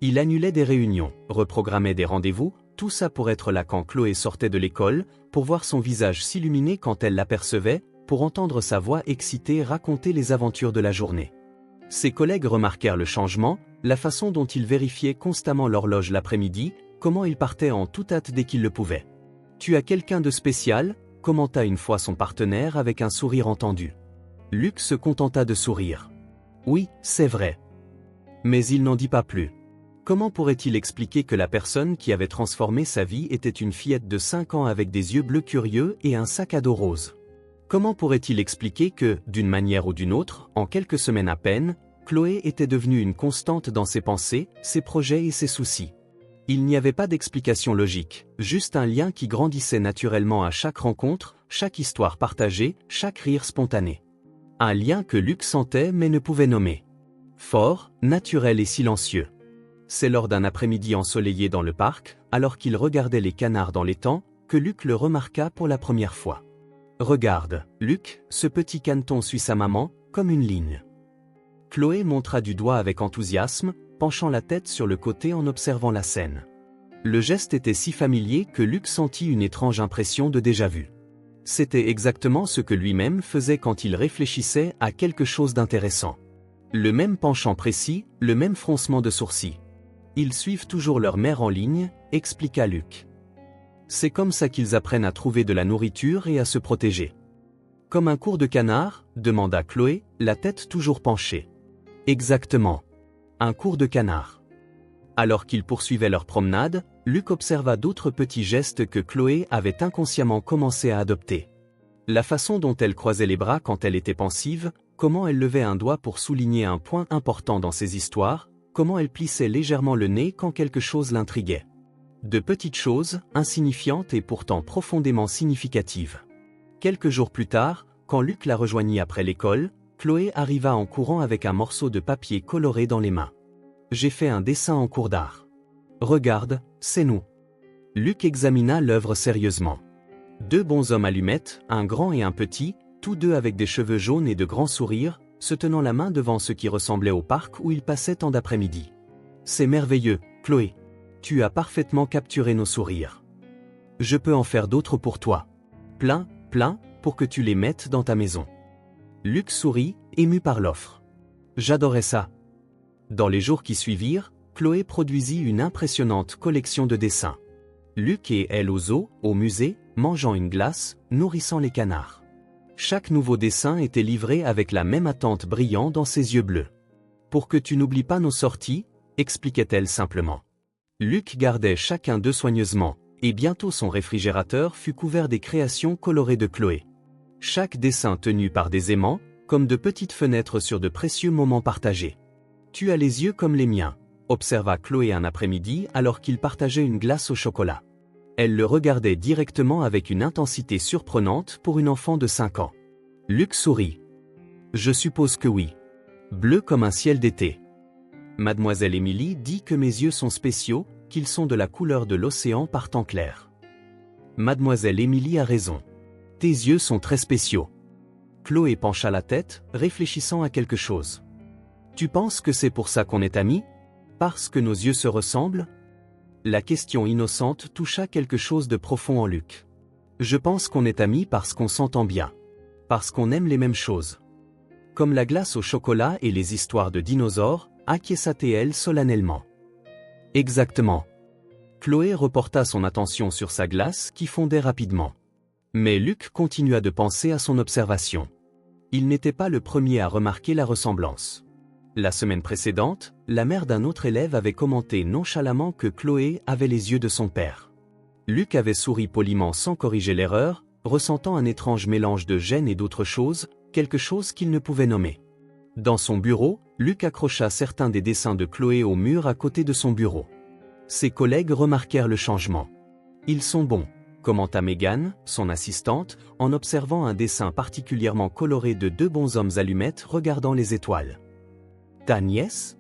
Il annulait des réunions, reprogrammait des rendez-vous, tout ça pour être là quand Chloé sortait de l'école, pour voir son visage s'illuminer quand elle l'apercevait, pour entendre sa voix excitée raconter les aventures de la journée. Ses collègues remarquèrent le changement, la façon dont il vérifiait constamment l'horloge l'après-midi, comment il partait en toute hâte dès qu'il le pouvait. « Tu as quelqu'un de spécial ?» commenta une fois son partenaire avec un sourire entendu. Luc se contenta de sourire. « Oui, c'est vrai. » Mais il n'en dit pas plus. Comment pourrait-il expliquer que la personne qui avait transformé sa vie était une fillette de 5 ans avec des yeux bleus curieux et un sac à dos rose? Comment pourrait-il expliquer que, d'une manière ou d'une autre, en quelques semaines à peine, Chloé était devenue une constante dans ses pensées, ses projets et ses soucis? Il n'y avait pas d'explication logique, juste un lien qui grandissait naturellement à chaque rencontre, chaque histoire partagée, chaque rire spontané. Un lien que Luc sentait mais ne pouvait nommer. Fort, naturel et silencieux. C'est lors d'un après-midi ensoleillé dans le parc, alors qu'il regardait les canards dans l'étang, que Luc le remarqua pour la première fois. « Regarde, Luc, ce petit caneton suit sa maman, comme une ligne. » Chloé montra du doigt avec enthousiasme, penchant la tête sur le côté en observant la scène. Le geste était si familier que Luc sentit une étrange impression de déjà-vu. C'était exactement ce que lui-même faisait quand il réfléchissait à quelque chose d'intéressant. Le même penchant précis, le même froncement de sourcils. Ils suivent toujours leur mère en ligne, expliqua Luc. C'est comme ça qu'ils apprennent à trouver de la nourriture et à se protéger. Comme un cours de canard, demanda Chloé, la tête toujours penchée. Exactement. Un cours de canard. Alors qu'ils poursuivaient leur promenade, Luc observa d'autres petits gestes que Chloé avait inconsciemment commencé à adopter. La façon dont elle croisait les bras quand elle était pensive, comment elle levait un doigt pour souligner un point important dans ses histoires, comment elle plissait légèrement le nez quand quelque chose l'intriguait. De petites choses, insignifiantes et pourtant profondément significatives. Quelques jours plus tard, quand Luc la rejoignit après l'école, Chloé arriva en courant avec un morceau de papier coloré dans les mains. « J'ai fait un dessin en cours d'art. Regarde, c'est nous. » Luc examina l'œuvre sérieusement. Deux bonshommes allumettes, un grand et un petit, tous deux avec des cheveux jaunes et de grands sourires, se tenant la main devant ce qui ressemblait au parc où ils passaient tant d'après-midi. « C'est merveilleux, Chloé. Tu as parfaitement capturé nos sourires. Je peux en faire d'autres pour toi. Plein, pour que tu les mettes dans ta maison. » Luc sourit, ému par l'offre. « J'adorais ça. » Dans les jours qui suivirent, Chloé produisit une impressionnante collection de dessins. Luc et elle au zoo, au musée, mangeant une glace, nourrissant les canards. Chaque nouveau dessin était livré avec la même attente brillant dans ses yeux bleus. « Pour que tu n'oublies pas nos sorties, » expliquait-elle simplement. Luc gardait chacun d'eux soigneusement, et bientôt son réfrigérateur fut couvert des créations colorées de Chloé. Chaque dessin tenu par des aimants, comme de petites fenêtres sur de précieux moments partagés. Tu as les yeux comme les miens, observa Chloé un après-midi alors qu'ils partageaient une glace au chocolat. Elle le regardait directement avec une intensité surprenante pour une enfant de 5 ans. Luc sourit. Je suppose que oui. Bleu comme un ciel d'été. Mademoiselle Émilie dit que mes yeux sont spéciaux, qu'ils sont de la couleur de l'océan par temps clair. Mademoiselle Émilie a raison. Tes yeux sont très spéciaux. Chloé pencha la tête, réfléchissant à quelque chose. Tu penses que c'est pour ça qu'on est amis? Parce que nos yeux se ressemblent? La question innocente toucha quelque chose de profond en Luc. Je pense qu'on est amis parce qu'on s'entend bien. Parce qu'on aime les mêmes choses. Comme la glace au chocolat et les histoires de dinosaures, acquiesça-t-elle solennellement. Exactement. Chloé reporta son attention sur sa glace qui fondait rapidement. Mais Luc continua de penser à son observation. Il n'était pas le premier à remarquer la ressemblance. La semaine précédente, la mère d'un autre élève avait commenté nonchalamment que Chloé avait les yeux de son père. Luc avait souri poliment sans corriger l'erreur, ressentant un étrange mélange de gêne et d'autre chose, quelque chose qu'il ne pouvait nommer. Dans son bureau, Luc accrocha certains des dessins de Chloé au mur à côté de son bureau. Ses collègues remarquèrent le changement. Ils sont bons, commenta Megan, son assistante, en observant un dessin particulièrement coloré de deux bonshommes allumettes regardant les étoiles. Ta nièce?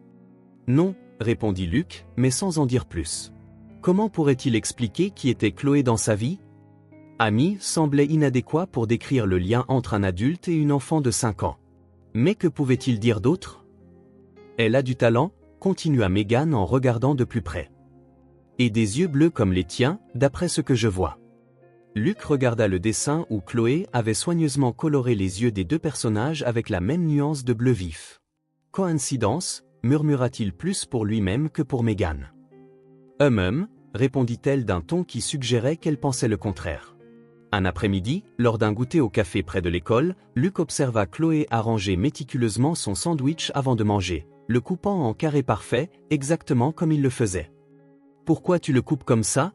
Non, répondit Luc, mais sans en dire plus. Comment pourrait-il expliquer qui était Chloé dans sa vie? Ami semblait inadéquat pour décrire le lien entre un adulte et une enfant de 5 ans. Mais que pouvait-il dire d'autre? Elle a du talent, continua Megan en regardant de plus près. Et des yeux bleus comme les tiens, d'après ce que je vois. Luc regarda le dessin où Chloé avait soigneusement coloré les yeux des deux personnages avec la même nuance de bleu vif. Coïncidence, murmura-t-il plus pour lui-même que pour Megan. Répondit-elle d'un ton qui suggérait qu'elle pensait le contraire. Un après-midi, lors d'un goûter au café près de l'école, Luc observa Chloé arranger méticuleusement son sandwich avant de manger, le coupant en carrés parfaits, exactement comme il le faisait. « Pourquoi tu le coupes comme ça ?»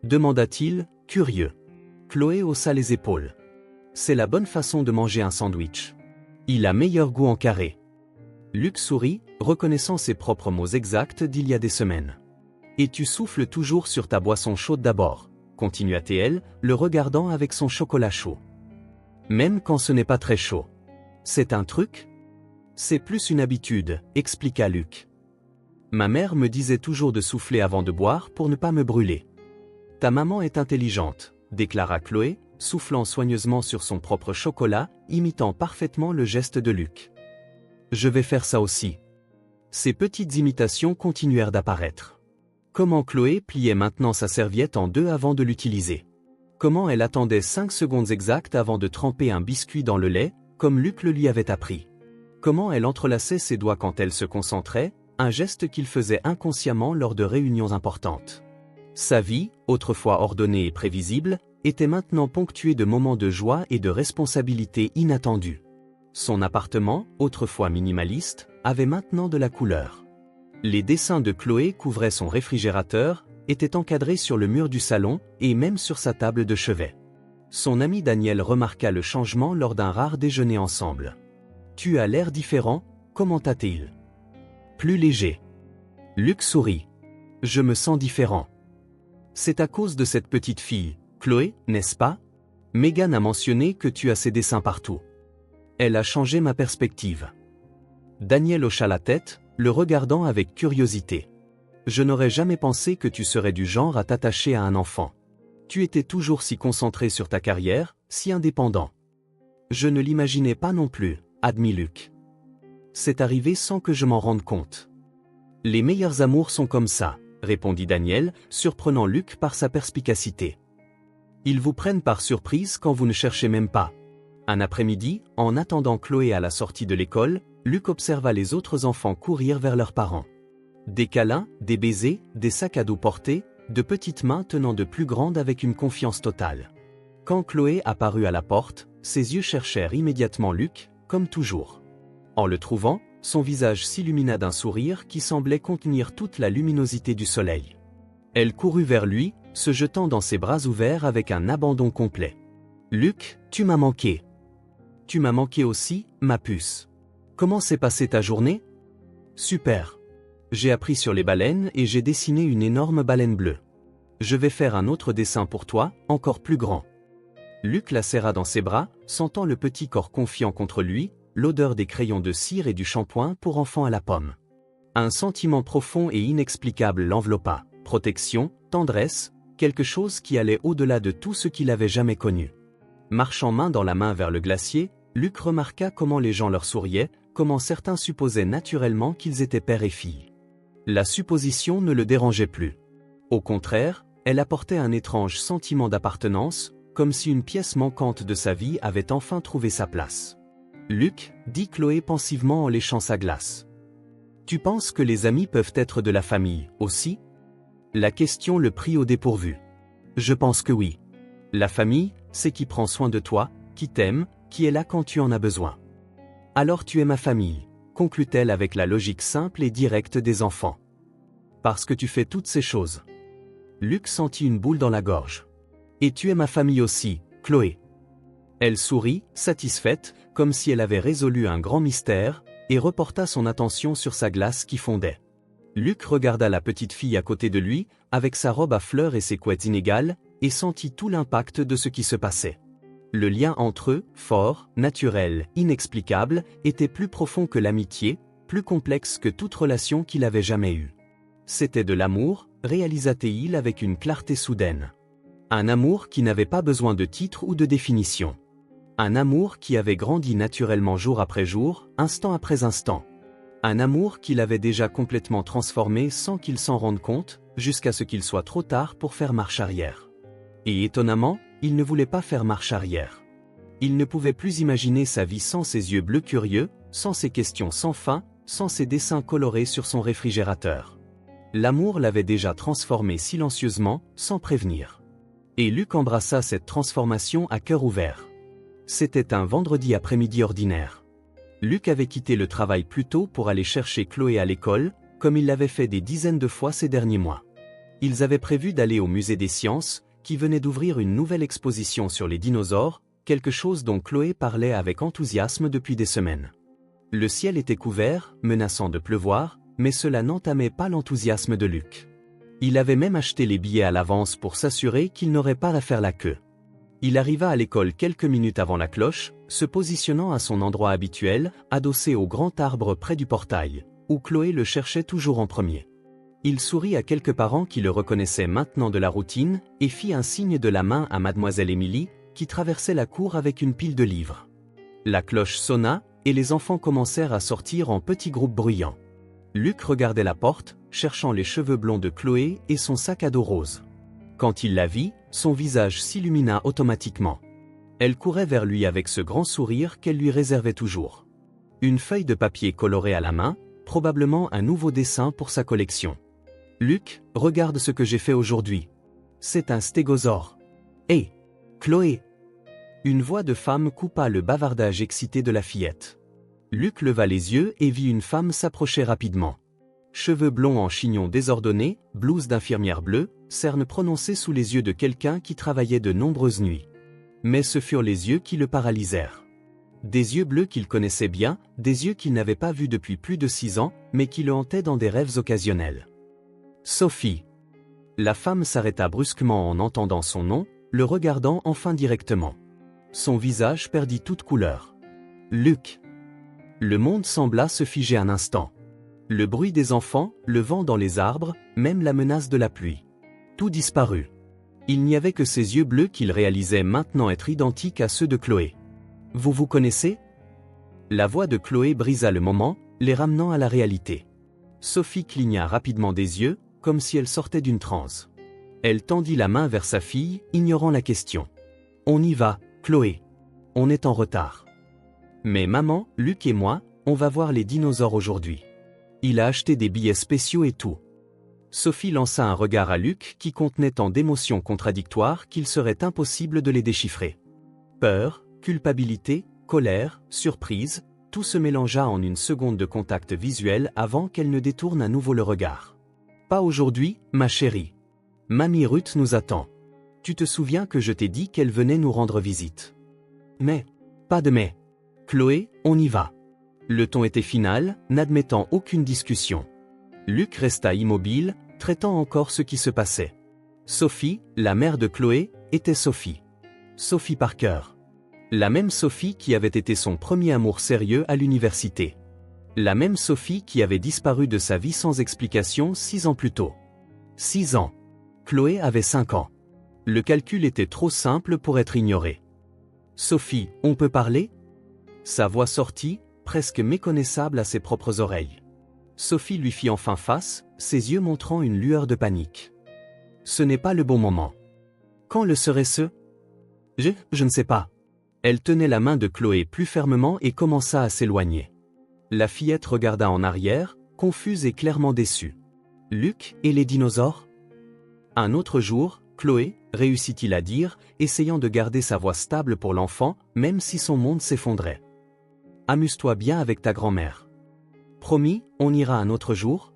demanda-t-il, curieux. Chloé haussa les épaules. « C'est la bonne façon de manger un sandwich. Il a meilleur goût en carré. » Luc sourit, reconnaissant ses propres mots exacts d'il y a des semaines. « Et tu souffles toujours sur ta boisson chaude d'abord, continua-t-elle, le regardant avec son chocolat chaud. Même quand ce n'est pas très chaud. C'est un truc? C'est plus une habitude, expliqua Luc. Ma mère me disait toujours de souffler avant de boire pour ne pas me brûler. Ta maman est intelligente, déclara Chloé, soufflant soigneusement sur son propre chocolat, imitant parfaitement le geste de Luc. Je vais faire ça aussi. Ces petites imitations continuèrent d'apparaître. Comment Chloé pliait maintenant sa serviette en deux avant de l'utiliser. Comment elle attendait 5 secondes exactes avant de tremper un biscuit dans le lait, comme Luc le lui avait appris. Comment elle entrelaçait ses doigts quand elle se concentrait, un geste qu'il faisait inconsciemment lors de réunions importantes. Sa vie, autrefois ordonnée et prévisible, était maintenant ponctuée de moments de joie et de responsabilités inattendues. Son appartement, autrefois minimaliste, avait maintenant de la couleur. Les dessins de Chloé couvraient son réfrigérateur, étaient encadrés sur le mur du salon et même sur sa table de chevet. Son ami Daniel remarqua le changement lors d'un rare déjeuner ensemble. « Tu as l'air différent », commenta-t-il. « Plus léger. » Luc sourit. « Je me sens différent. » C'est à cause de cette petite fille, Chloé, n'est-ce pas? Megan a mentionné que tu as ses dessins partout. Elle a changé ma perspective. Daniel hocha la tête, le regardant avec curiosité. Je n'aurais jamais pensé que tu serais du genre à t'attacher à un enfant. Tu étais toujours si concentré sur ta carrière, si indépendant. Je ne l'imaginais pas non plus, admit Luc. C'est arrivé sans que je m'en rende compte. Les meilleurs amours sont comme ça, répondit Daniel, surprenant Luc par sa perspicacité. Ils vous prennent par surprise quand vous ne cherchez même pas. Un après-midi, en attendant Chloé à la sortie de l'école, Luc observa les autres enfants courir vers leurs parents. Des câlins, des baisers, des sacs à dos portés, de petites mains tenant de plus grandes avec une confiance totale. Quand Chloé apparut à la porte, ses yeux cherchèrent immédiatement Luc, comme toujours. En le trouvant, son visage s'illumina d'un sourire qui semblait contenir toute la luminosité du soleil. Elle courut vers lui, se jetant dans ses bras ouverts avec un abandon complet. « Luc, tu m'as manqué !» Tu m'as manqué aussi, ma puce. Comment s'est passée ta journée? Super. J'ai appris sur les baleines et j'ai dessiné une énorme baleine bleue. Je vais faire un autre dessin pour toi, encore plus grand. Luc la serra dans ses bras, sentant le petit corps confiant contre lui, l'odeur des crayons de cire et du shampoing pour enfant à la pomme. Un sentiment profond et inexplicable l'enveloppa, protection, tendresse, quelque chose qui allait au-delà de tout ce qu'il avait jamais connu. Marchant main dans la main vers le glacier, Luc remarqua comment les gens leur souriaient, comment certains supposaient naturellement qu'ils étaient père et fille. La supposition ne le dérangeait plus. Au contraire, elle apportait un étrange sentiment d'appartenance, comme si une pièce manquante de sa vie avait enfin trouvé sa place. Luc, dit Chloé pensivement en léchant sa glace. Tu penses que les amis peuvent être de la famille, aussi? La question le prit au dépourvu. Je pense que oui. La famille, c'est qui prend soin de toi, qui t'aime, qui est là quand tu en as besoin. Alors tu es ma famille, conclut-elle avec la logique simple et directe des enfants. Parce que tu fais toutes ces choses. Luc sentit une boule dans la gorge. Et tu es ma famille aussi, Chloé. Elle sourit, satisfaite, comme si elle avait résolu un grand mystère, et reporta son attention sur sa glace qui fondait. Luc regarda la petite fille à côté de lui, avec sa robe à fleurs et ses couettes inégales, et sentit tout l'impact de ce qui se passait. Le lien entre eux, fort, naturel, inexplicable, était plus profond que l'amitié, plus complexe que toute relation qu'il avait jamais eue. C'était de l'amour, réalisa-t-il avec une clarté soudaine. Un amour qui n'avait pas besoin de titre ou de définition. Un amour qui avait grandi naturellement jour après jour, instant après instant. Un amour qu'il avait déjà complètement transformé sans qu'il s'en rende compte, jusqu'à ce qu'il soit trop tard pour faire marche arrière. Et étonnamment, il ne voulait pas faire marche arrière. Il ne pouvait plus imaginer sa vie sans ses yeux bleus curieux, sans ses questions sans fin, sans ses dessins colorés sur son réfrigérateur. L'amour l'avait déjà transformé silencieusement, sans prévenir. Et Luc embrassa cette transformation à cœur ouvert. C'était un vendredi après-midi ordinaire. Luc avait quitté le travail plus tôt pour aller chercher Chloé à l'école, comme il l'avait fait des dizaines de fois ces derniers mois. Ils avaient prévu d'aller au musée des sciences, qui venait d'ouvrir une nouvelle exposition sur les dinosaures, quelque chose dont Chloé parlait avec enthousiasme depuis des semaines. Le ciel était couvert, menaçant de pleuvoir, mais cela n'entamait pas l'enthousiasme de Luc. Il avait même acheté les billets à l'avance pour s'assurer qu'il n'aurait pas à faire la queue. Il arriva à l'école quelques minutes avant la cloche, se positionnant à son endroit habituel, adossé au grand arbre près du portail, où Chloé le cherchait toujours en premier. Il sourit à quelques parents qui le reconnaissaient maintenant de la routine, et fit un signe de la main à mademoiselle Émilie, qui traversait la cour avec une pile de livres. La cloche sonna, et les enfants commencèrent à sortir en petits groupes bruyants. Luc regardait la porte, cherchant les cheveux blonds de Chloé et son sac à dos rose. Quand il la vit, son visage s'illumina automatiquement. Elle courait vers lui avec ce grand sourire qu'elle lui réservait toujours. Une feuille de papier colorée à la main, probablement un nouveau dessin pour sa collection. « Luc, regarde ce que j'ai fait aujourd'hui. C'est un stégosaure. Hé, Chloé !» Une voix de femme coupa le bavardage excité de la fillette. Luc leva les yeux et vit une femme s'approcher rapidement. Cheveux blonds en chignon désordonné, blouse d'infirmière bleue, cernes prononcées sous les yeux de quelqu'un qui travaillait de nombreuses nuits. Mais ce furent les yeux qui le paralysèrent. Des yeux bleus qu'il connaissait bien, des yeux qu'il n'avait pas vus depuis plus de 6 ans, mais qui le hantaient dans des rêves occasionnels. Sophie. La femme s'arrêta brusquement en entendant son nom, le regardant enfin directement. Son visage perdit toute couleur. Luc. Le monde sembla se figer un instant. Le bruit des enfants, le vent dans les arbres, même la menace de la pluie. Tout disparut. Il n'y avait que ses yeux bleus qu'il réalisait maintenant être identiques à ceux de Chloé. « Vous vous connaissez ?» La voix de Chloé brisa le moment, les ramenant à la réalité. Sophie cligna rapidement des yeux, comme si elle sortait d'une transe. Elle tendit la main vers sa fille, ignorant la question. « On y va, Chloé. On est en retard. » « Mais maman, Luc et moi, on va voir les dinosaures aujourd'hui. Il a acheté des billets spéciaux et tout. » Sophie lança un regard à Luc qui contenait tant d'émotions contradictoires qu'il serait impossible de les déchiffrer. Peur, culpabilité, colère, surprise, tout se mélangea en une seconde de contact visuel avant qu'elle ne détourne à nouveau le regard. « Pas aujourd'hui, ma chérie. Mamie Ruth nous attend. Tu te souviens que je t'ai dit qu'elle venait nous rendre visite. » « Mais, pas de mais. Chloé, on y va. Le ton était final, n'admettant aucune discussion. Luc resta immobile, traitant encore ce qui se passait. Sophie, la mère de Chloé, était Sophie. Sophie Parker. La même Sophie qui avait été son premier amour sérieux à l'université. La même Sophie qui avait disparu de sa vie sans explication 6 ans plus tôt. 6 ans. Chloé avait 5 ans. Le calcul était trop simple pour être ignoré. Sophie, on peut parler ? Sa voix sortit, presque méconnaissable à ses propres oreilles. Sophie lui fit enfin face, ses yeux montrant une lueur de panique. Ce n'est pas le bon moment. Quand le serait-ce ? Je ne sais pas. Elle tenait la main de Chloé plus fermement et commença à s'éloigner. La fillette regarda en arrière, confuse et clairement déçue. Luc et les dinosaures ? Un autre jour, Chloé, réussit-il à dire, essayant de garder sa voix stable pour l'enfant, même si son monde s'effondrait. Amuse-toi bien avec ta grand-mère. Promis, on ira un autre jour ?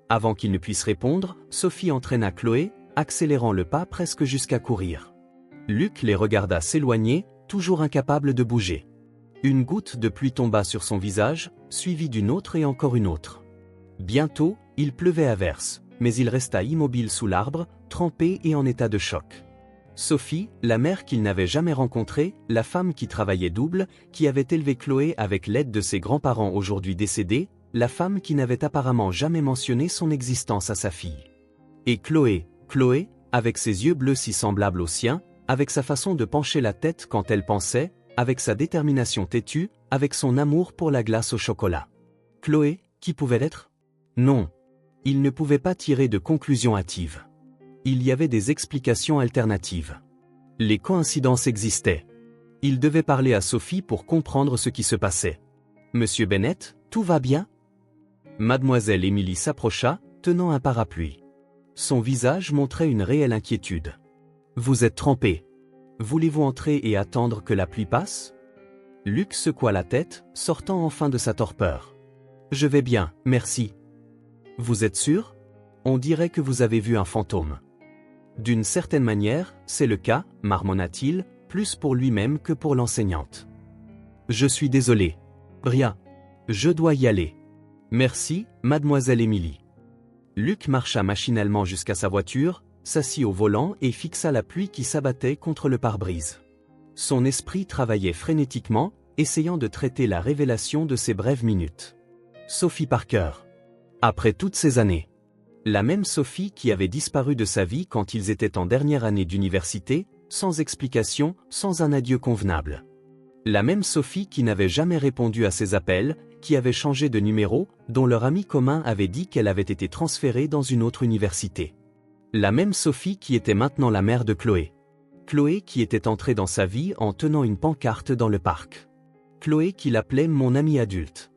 Avant qu'il ne puisse répondre, Sophie entraîna Chloé, accélérant le pas presque jusqu'à courir. Luc les regarda s'éloigner, toujours incapable de bouger. Une goutte de pluie tomba sur son visage, suivie d'une autre et encore une autre. Bientôt, il pleuvait à verse, mais il resta immobile sous l'arbre, trempé et en état de choc. Sophie, la mère qu'il n'avait jamais rencontrée, la femme qui travaillait double, qui avait élevé Chloé avec l'aide de ses grands-parents aujourd'hui décédés, la femme qui n'avait apparemment jamais mentionné son existence à sa fille. Et Chloé, avec ses yeux bleus si semblables aux siens, avec sa façon de pencher la tête quand elle pensait, avec sa détermination têtue, avec son amour pour la glace au chocolat. Chloé, qui pouvait l'être ? Non. Il ne pouvait pas tirer de conclusion hâtive. Il y avait des explications alternatives. Les coïncidences existaient. Il devait parler à Sophie pour comprendre ce qui se passait. « Monsieur Bennett, tout va bien ?» Mademoiselle Émilie s'approcha, tenant un parapluie. Son visage montrait une réelle inquiétude. « Vous êtes trempé. Voulez-vous entrer et attendre que la pluie passe ?» Luc secoua la tête, sortant enfin de sa torpeur. « Je vais bien, merci. »« Vous êtes sûr ? On dirait que vous avez vu un fantôme. » « D'une certaine manière, c'est le cas, marmonna-t-il, plus pour lui-même que pour l'enseignante. »« Je suis désolé. Rien. Je dois y aller. »« Merci, mademoiselle Émilie. » Luc marcha machinalement jusqu'à sa voiture, s'assit au volant et fixa la pluie qui s'abattait contre le pare-brise. Son esprit travaillait frénétiquement, essayant de traiter la révélation de ces brèves minutes. Sophie Parker. Après toutes ces années. La même Sophie qui avait disparu de sa vie quand ils étaient en dernière année d'université, sans explication, sans un adieu convenable. La même Sophie qui n'avait jamais répondu à ses appels, qui avait changé de numéro, dont leur ami commun avait dit qu'elle avait été transférée dans une autre université. La même Sophie qui était maintenant la mère de Chloé. Chloé qui était entrée dans sa vie en tenant une pancarte dans le parc. Chloé qui l'appelait mon ami adulte.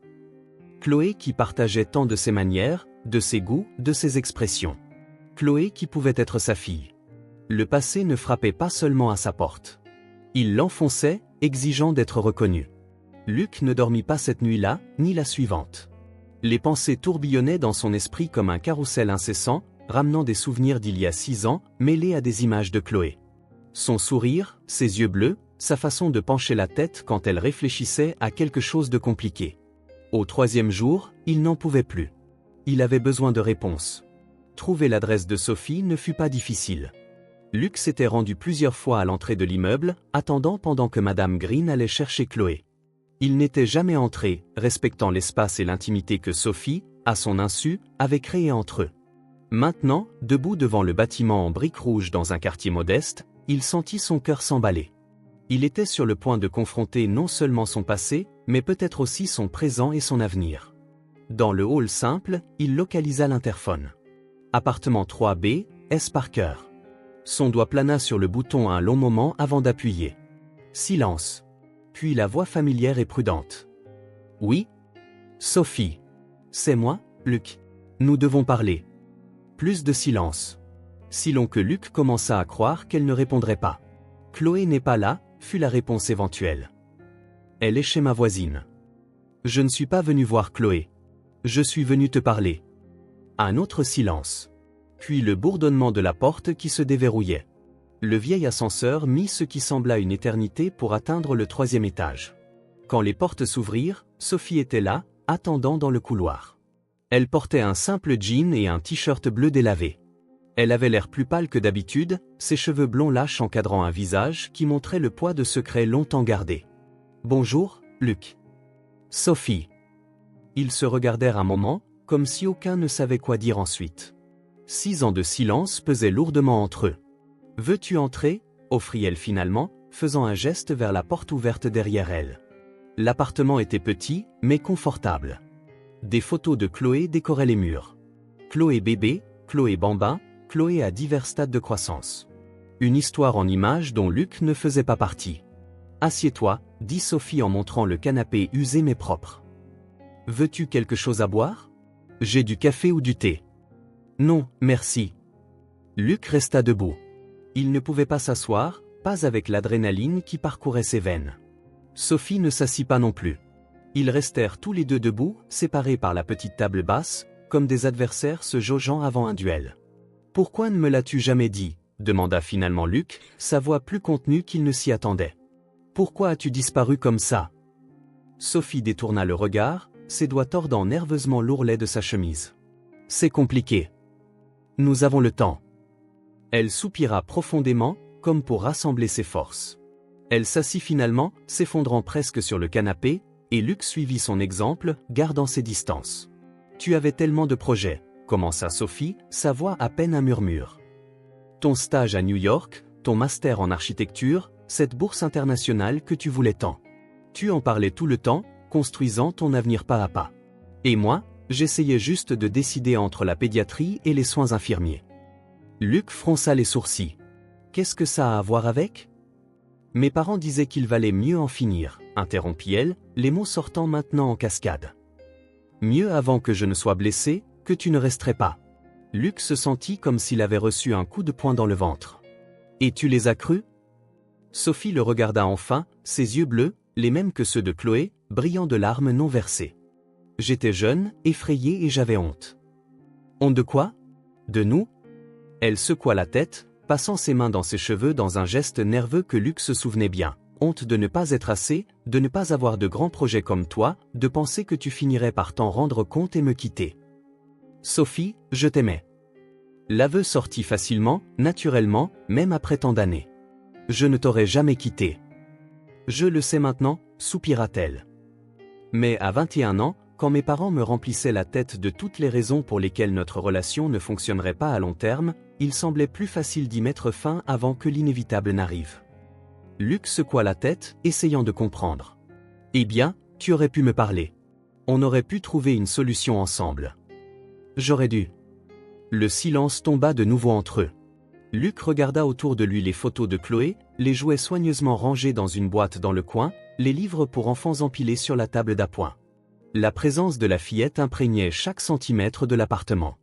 Chloé qui partageait tant de ses manières, de ses goûts, de ses expressions. Chloé qui pouvait être sa fille. Le passé ne frappait pas seulement à sa porte. Il l'enfonçait, exigeant d'être reconnu. Luc ne dormit pas cette nuit-là, ni la suivante. Les pensées tourbillonnaient dans son esprit comme un carrousel incessant, ramenant des souvenirs d'il y a 6 ans, mêlés à des images de Chloé. Son sourire, ses yeux bleus, sa façon de pencher la tête quand elle réfléchissait à quelque chose de compliqué. Au 3e jour, il n'en pouvait plus. Il avait besoin de réponses. Trouver l'adresse de Sophie ne fut pas difficile. Luc s'était rendu plusieurs fois à l'entrée de l'immeuble, attendant pendant que Madame Green allait chercher Chloé. Il n'était jamais entré, respectant l'espace et l'intimité que Sophie, à son insu, avait créé entre eux. Maintenant, debout devant le bâtiment en briques rouges dans un quartier modeste, il sentit son cœur s'emballer. Il était sur le point de confronter non seulement son passé, mais peut-être aussi son présent et son avenir. Dans le hall simple, il localisa l'interphone. Appartement 3B, S. Parker. Son doigt plana sur le bouton un long moment avant d'appuyer. Silence. Puis la voix familière et prudente. « Oui ? Sophie. C'est moi, Luc. Nous devons parler. » Plus de silence. Si long que Luc commença à croire qu'elle ne répondrait pas. « Chloé n'est pas là », fut la réponse éventuelle. « Elle est chez ma voisine. »« Je ne suis pas venu voir Chloé. Je suis venu te parler. » Un autre silence. Puis le bourdonnement de la porte qui se déverrouillait. Le vieil ascenseur mit ce qui sembla une éternité pour atteindre le 3e étage. Quand les portes s'ouvrirent, Sophie était là, attendant dans le couloir. Elle portait un simple jean et un t-shirt bleu délavé. Elle avait l'air plus pâle que d'habitude, ses cheveux blonds lâches encadrant un visage qui montrait le poids de secrets longtemps gardés. « Bonjour, Luc. » Sophie. Ils se regardèrent un moment, comme si aucun ne savait quoi dire ensuite. 6 ans de silence pesaient lourdement entre eux. « Veux-tu entrer ?» offrit-elle finalement, faisant un geste vers la porte ouverte derrière elle. L'appartement était petit, mais confortable. Des photos de Chloé décoraient les murs. Chloé bébé, Chloé bambin, Chloé à divers stades de croissance. Une histoire en images dont Luc ne faisait pas partie. « Assieds-toi, » dit Sophie en montrant le canapé usé mais propre. « Veux-tu quelque chose à boire ? J'ai du café ou du thé ? » « Non, merci. » Luc resta debout. Il ne pouvait pas s'asseoir, pas avec l'adrénaline qui parcourait ses veines. Sophie ne s'assit pas non plus. Ils restèrent tous les deux debout, séparés par la petite table basse, comme des adversaires se jaugeant avant un duel. « Pourquoi ne me l'as-tu jamais dit ?» demanda finalement Luc, sa voix plus contenue qu'il ne s'y attendait. « Pourquoi as-tu disparu comme ça ?» Sophie détourna le regard, ses doigts tordant nerveusement l'ourlet de sa chemise. « C'est compliqué. Nous avons le temps. » Elle soupira profondément, comme pour rassembler ses forces. Elle s'assit finalement, s'effondrant presque sur le canapé, et Luc suivit son exemple, gardant ses distances. « Tu avais tellement de projets, » commença Sophie, sa voix à peine un murmure. « Ton stage à New York, ton master en architecture, cette bourse internationale que tu voulais tant. Tu en parlais tout le temps, construisant ton avenir pas à pas. Et moi, j'essayais juste de décider entre la pédiatrie et les soins infirmiers. » Luc fronça les sourcils. « Qu'est-ce que ça a à voir avec ? » « Mes parents disaient qu'il valait mieux en finir, » interrompit-elle, les mots sortant maintenant en cascade. « Mieux avant que je ne sois blessé, que tu ne resterais pas. » Luc se sentit comme s'il avait reçu un coup de poing dans le ventre. « Et tu les as crus ?» Sophie le regarda enfin, ses yeux bleus, les mêmes que ceux de Chloé, brillant de larmes non versées. « J'étais jeune, effrayée et j'avais honte. »« Honte de quoi ? De nous ?» Elle secoua la tête, passant ses mains dans ses cheveux dans un geste nerveux que Luc se souvenait bien. « Honte de ne pas être assez, de ne pas avoir de grands projets comme toi, de penser que tu finirais par t'en rendre compte et me quitter. » Sophie, je t'aimais. L'aveu sortit facilement, naturellement, même après tant d'années. « Je ne t'aurais jamais quitté. »« Je le sais maintenant, » soupira-t-elle. Mais à 21 ans, quand mes parents me remplissaient la tête de toutes les raisons pour lesquelles notre relation ne fonctionnerait pas à long terme, il semblait plus facile d'y mettre fin avant que l'inévitable n'arrive. Luc secoua la tête, essayant de comprendre. « Eh bien, tu aurais pu me parler. On aurait pu trouver une solution ensemble. »« J'aurais dû. » Le silence tomba de nouveau entre eux. Luc regarda autour de lui les photos de Chloé, les jouets soigneusement rangés dans une boîte dans le coin, les livres pour enfants empilés sur la table d'appoint. La présence de la fillette imprégnait chaque centimètre de l'appartement.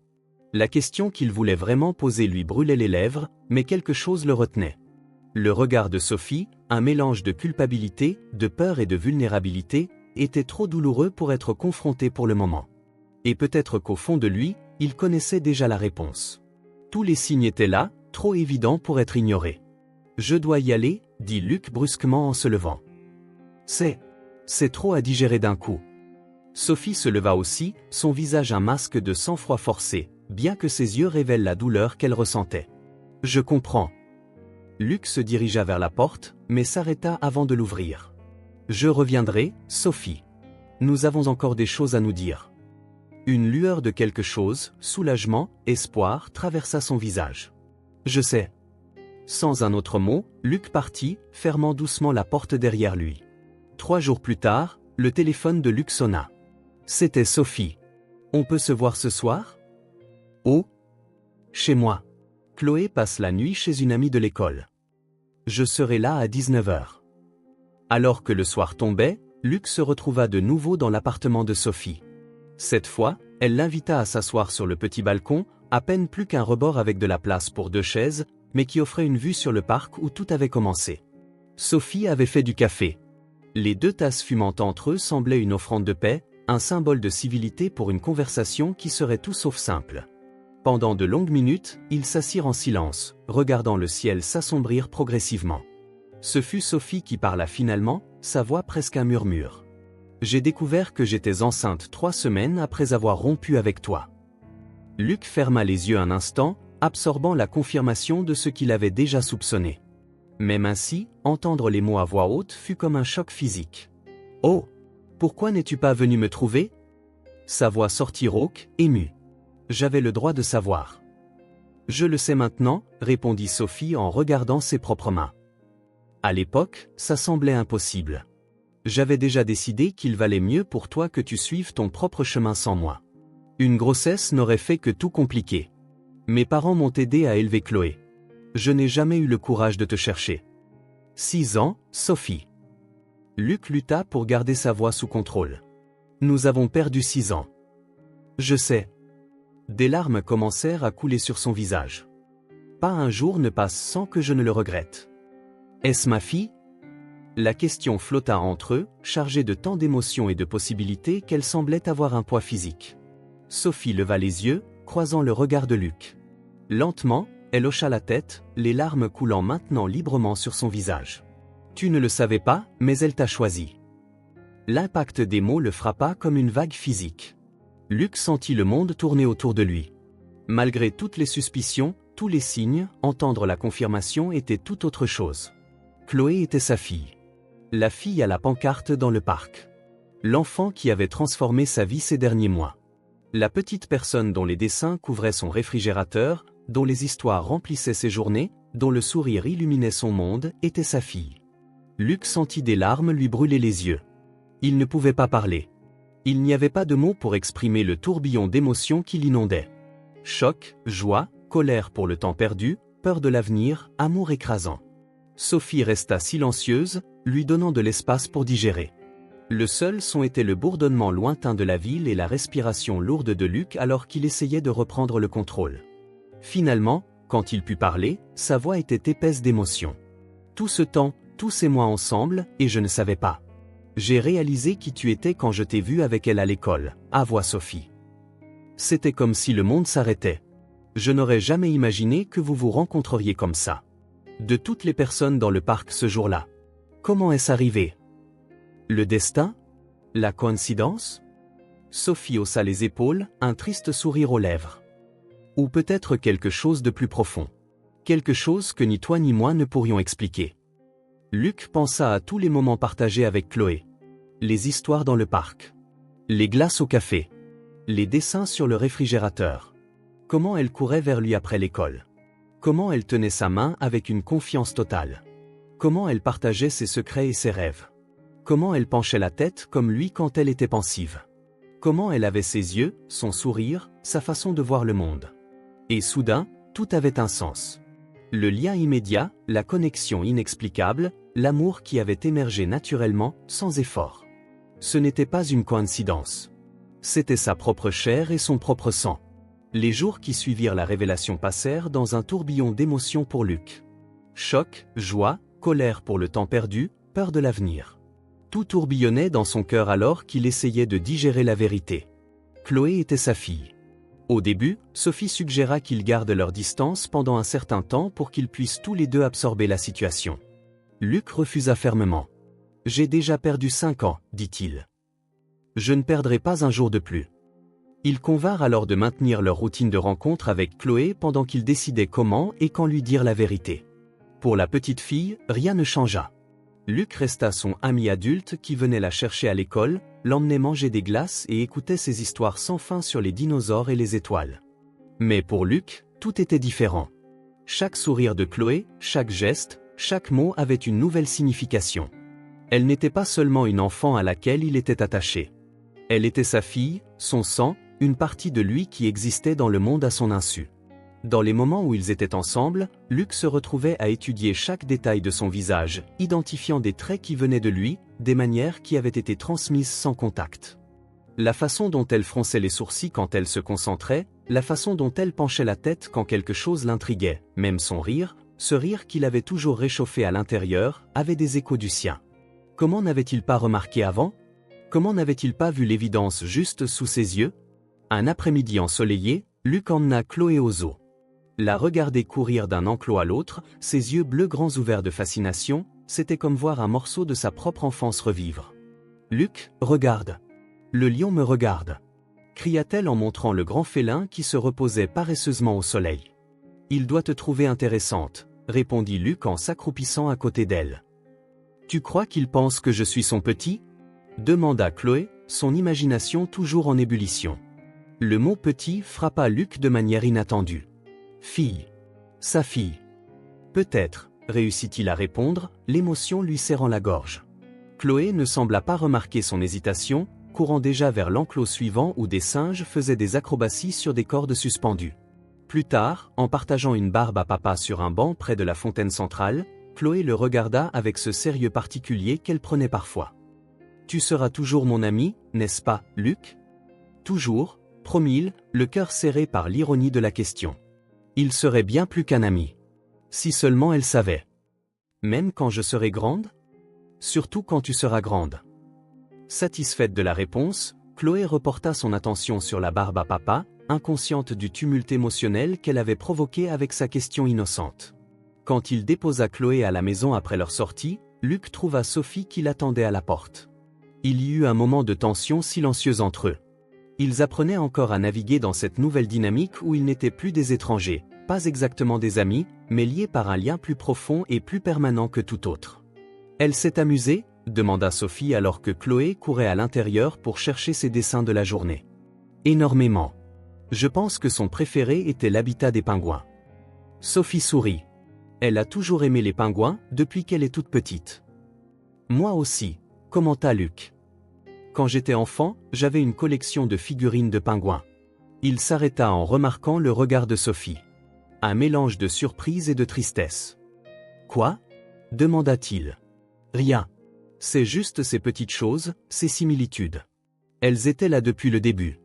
La question qu'il voulait vraiment poser lui brûlait les lèvres, mais quelque chose le retenait. Le regard de Sophie, un mélange de culpabilité, de peur et de vulnérabilité, était trop douloureux pour être confronté pour le moment. Et peut-être qu'au fond de lui, il connaissait déjà la réponse. Tous les signes étaient là, trop évidents pour être ignorés. « Je dois y aller, » dit Luc brusquement en se levant. « C'est trop à digérer d'un coup. » Sophie se leva aussi, son visage un masque de sang-froid forcé, bien que ses yeux révèlent la douleur qu'elle ressentait. « Je comprends. » Luc se dirigea vers la porte, mais s'arrêta avant de l'ouvrir. « Je reviendrai, Sophie. Nous avons encore des choses à nous dire. » Une lueur de quelque chose, soulagement, espoir, traversa son visage. « Je sais. » Sans un autre mot, Luc partit, fermant doucement la porte derrière lui. 3 jours plus tard, le téléphone de Luc sonna. C'était Sophie. « On peut se voir ce soir ? » « Oh ? Chez moi. Chloé passe la nuit chez une amie de l'école. Je serai là à 19h. » Alors que le soir tombait, Luc se retrouva de nouveau dans l'appartement de Sophie. Cette fois, elle l'invita à s'asseoir sur le petit balcon, à peine plus qu'un rebord avec de la place pour 2 chaises, mais qui offrait une vue sur le parc où tout avait commencé. Sophie avait fait du café. Les 2 tasses fumant entre eux semblaient une offrande de paix, un symbole de civilité pour une conversation qui serait tout sauf simple. Pendant de longues minutes, ils s'assirent en silence, regardant le ciel s'assombrir progressivement. Ce fut Sophie qui parla finalement, sa voix presque un murmure. J'ai découvert que j'étais enceinte 3 semaines après avoir rompu avec toi. Luc ferma les yeux un instant, absorbant la confirmation de ce qu'il avait déjà soupçonné. Même ainsi, entendre les mots à voix haute fut comme un choc physique. « Oh, pourquoi n'es-tu pas venu me trouver ?» Sa voix sortit rauque, émue. « J'avais le droit de savoir. »« Je le sais maintenant, » répondit Sophie en regardant ses propres mains. À l'époque, ça semblait impossible. J'avais déjà décidé qu'il valait mieux pour toi que tu suives ton propre chemin sans moi. Une grossesse n'aurait fait que tout compliquer. Mes parents m'ont aidé à élever Chloé. Je n'ai jamais eu le courage de te chercher. 6 ans, Sophie. Luc lutta pour garder sa voix sous contrôle. Nous avons perdu 6 ans. Je sais. Des larmes commencèrent à couler sur son visage. Pas un jour ne passe sans que je ne le regrette. Est-ce ma fille ? La question flotta entre eux, chargée de tant d'émotions et de possibilités qu'elle semblait avoir un poids physique. Sophie leva les yeux, croisant le regard de Luc. Lentement, elle hocha la tête, les larmes coulant maintenant librement sur son visage. Tu ne le savais pas, mais elle t'a choisi. L'impact des mots le frappa comme une vague physique. Luc sentit le monde tourner autour de lui. Malgré toutes les suspicions, tous les signes, entendre la confirmation était tout autre chose. Chloé était sa fille. La fille à la pancarte dans le parc. L'enfant qui avait transformé sa vie ces derniers mois. La petite personne dont les dessins couvraient son réfrigérateur, dont les histoires remplissaient ses journées, dont le sourire illuminait son monde, était sa fille. Luc sentit des larmes lui brûler les yeux. Il ne pouvait pas parler. Il n'y avait pas de mots pour exprimer le tourbillon d'émotions qui l'inondait. Choc, joie, colère pour le temps perdu, peur de l'avenir, amour écrasant. Sophie resta silencieuse, lui donnant de l'espace pour digérer. Le seul son était le bourdonnement lointain de la ville et la respiration lourde de Luc alors qu'il essayait de reprendre le contrôle. Finalement, quand il put parler, sa voix était épaisse d'émotion. Tout ce temps, tous ces mois ensemble, et je ne savais pas. J'ai réalisé qui tu étais quand je t'ai vu avec elle à l'école, avoua Sophie. C'était comme si le monde s'arrêtait. Je n'aurais jamais imaginé que vous vous rencontreriez comme ça. De toutes les personnes dans le parc ce jour-là. Comment est-ce arrivé ? Le destin ? La coïncidence ? Sophie haussa les épaules, un triste sourire aux lèvres. Ou peut-être quelque chose de plus profond. Quelque chose que ni toi ni moi ne pourrions expliquer. Luc pensa à tous les moments partagés avec Chloé. Les histoires dans le parc. Les glaces au café. Les dessins sur le réfrigérateur. Comment elle courait vers lui après l'école. Comment elle tenait sa main avec une confiance totale. Comment elle partageait ses secrets et ses rêves. Comment elle penchait la tête comme lui quand elle était pensive. Comment elle avait ses yeux, son sourire, sa façon de voir le monde. Et soudain, tout avait un sens. Le lien immédiat, la connexion inexplicable, l'amour qui avait émergé naturellement, sans effort. Ce n'était pas une coïncidence. C'était sa propre chair et son propre sang. Les jours qui suivirent la révélation passèrent dans un tourbillon d'émotions pour Luc. Choc, joie, colère pour le temps perdu, peur de l'avenir. Tout tourbillonnait dans son cœur alors qu'il essayait de digérer la vérité. Chloé était sa fille. Au début, Sophie suggéra qu'ils gardent leur distance pendant un certain temps pour qu'ils puissent tous les deux absorber la situation. Luc refusa fermement. « J'ai déjà perdu 5 ans, dit-il. Je ne perdrai pas un jour de plus. » Ils convinrent alors de maintenir leur routine de rencontre avec Chloé pendant qu'ils décidaient comment et quand lui dire la vérité. Pour la petite fille, rien ne changea. Luc resta son ami adulte qui venait la chercher à l'école, l'emmenait manger des glaces et écoutait ses histoires sans fin sur les dinosaures et les étoiles. Mais pour Luc, tout était différent. Chaque sourire de Chloé, chaque geste, chaque mot avait une nouvelle signification. Elle n'était pas seulement une enfant à laquelle il était attaché. Elle était sa fille, son sang, une partie de lui qui existait dans le monde à son insu. Dans les moments où ils étaient ensemble, Luc se retrouvait à étudier chaque détail de son visage, identifiant des traits qui venaient de lui, des manières qui avaient été transmises sans contact. La façon dont elle fronçait les sourcils quand elle se concentrait, la façon dont elle penchait la tête quand quelque chose l'intriguait, même son rire, ce rire qu'il avait toujours réchauffé à l'intérieur, avait des échos du sien. Comment n'avait-il pas remarqué avant ? Comment n'avait-il pas vu l'évidence juste sous ses yeux ? Un après-midi ensoleillé, Luc emmena Chloé au zoo. La regardait courir d'un enclos à l'autre, ses yeux bleus grands ouverts de fascination, c'était comme voir un morceau de sa propre enfance revivre. « Luc, regarde. Le lion me regarde !» cria-t-elle en montrant le grand félin qui se reposait paresseusement au soleil. « Il doit te trouver intéressante, » répondit Luc en s'accroupissant à côté d'elle. « Tu crois qu'il pense que je suis son petit ?» demanda Chloé, son imagination toujours en ébullition. Le mot « petit » frappa Luc de manière inattendue. « Fille. Sa fille. » Peut-être, réussit-il à répondre, l'émotion lui serrant la gorge. Chloé ne sembla pas remarquer son hésitation, courant déjà vers l'enclos suivant où des singes faisaient des acrobaties sur des cordes suspendues. Plus tard, en partageant une barbe à papa sur un banc près de la fontaine centrale, Chloé le regarda avec ce sérieux particulier qu'elle prenait parfois. « Tu seras toujours mon ami, n'est-ce pas, Luc ?» « Toujours », promit-il, le cœur serré par l'ironie de la question. Il serait bien plus qu'un ami. Si seulement elle savait. « Même quand je serai grande ? Surtout quand tu seras grande. » Satisfaite de la réponse, Chloé reporta son attention sur la barbe à papa, inconsciente du tumulte émotionnel qu'elle avait provoqué avec sa question innocente. Quand il déposa Chloé à la maison après leur sortie, Luc trouva Sophie qui l'attendait à la porte. Il y eut un moment de tension silencieuse entre eux. Ils apprenaient encore à naviguer dans cette nouvelle dynamique où ils n'étaient plus des étrangers, pas exactement des amis, mais liés par un lien plus profond et plus permanent que tout autre. « Elle s'est amusée ?» demanda Sophie alors que Chloé courait à l'intérieur pour chercher ses dessins de la journée. « Énormément. Je pense que son préféré était l'habitat des pingouins. » Sophie sourit. Elle a toujours aimé les pingouins depuis qu'elle est toute petite. « Moi aussi », commenta Luc. « Quand j'étais enfant, j'avais une collection de figurines de pingouins. » Il s'arrêta en remarquant le regard de Sophie. Un mélange de surprise et de tristesse. « Quoi ?» demanda-t-il. « Rien. C'est juste ces petites choses, ces similitudes. Elles étaient là depuis le début. »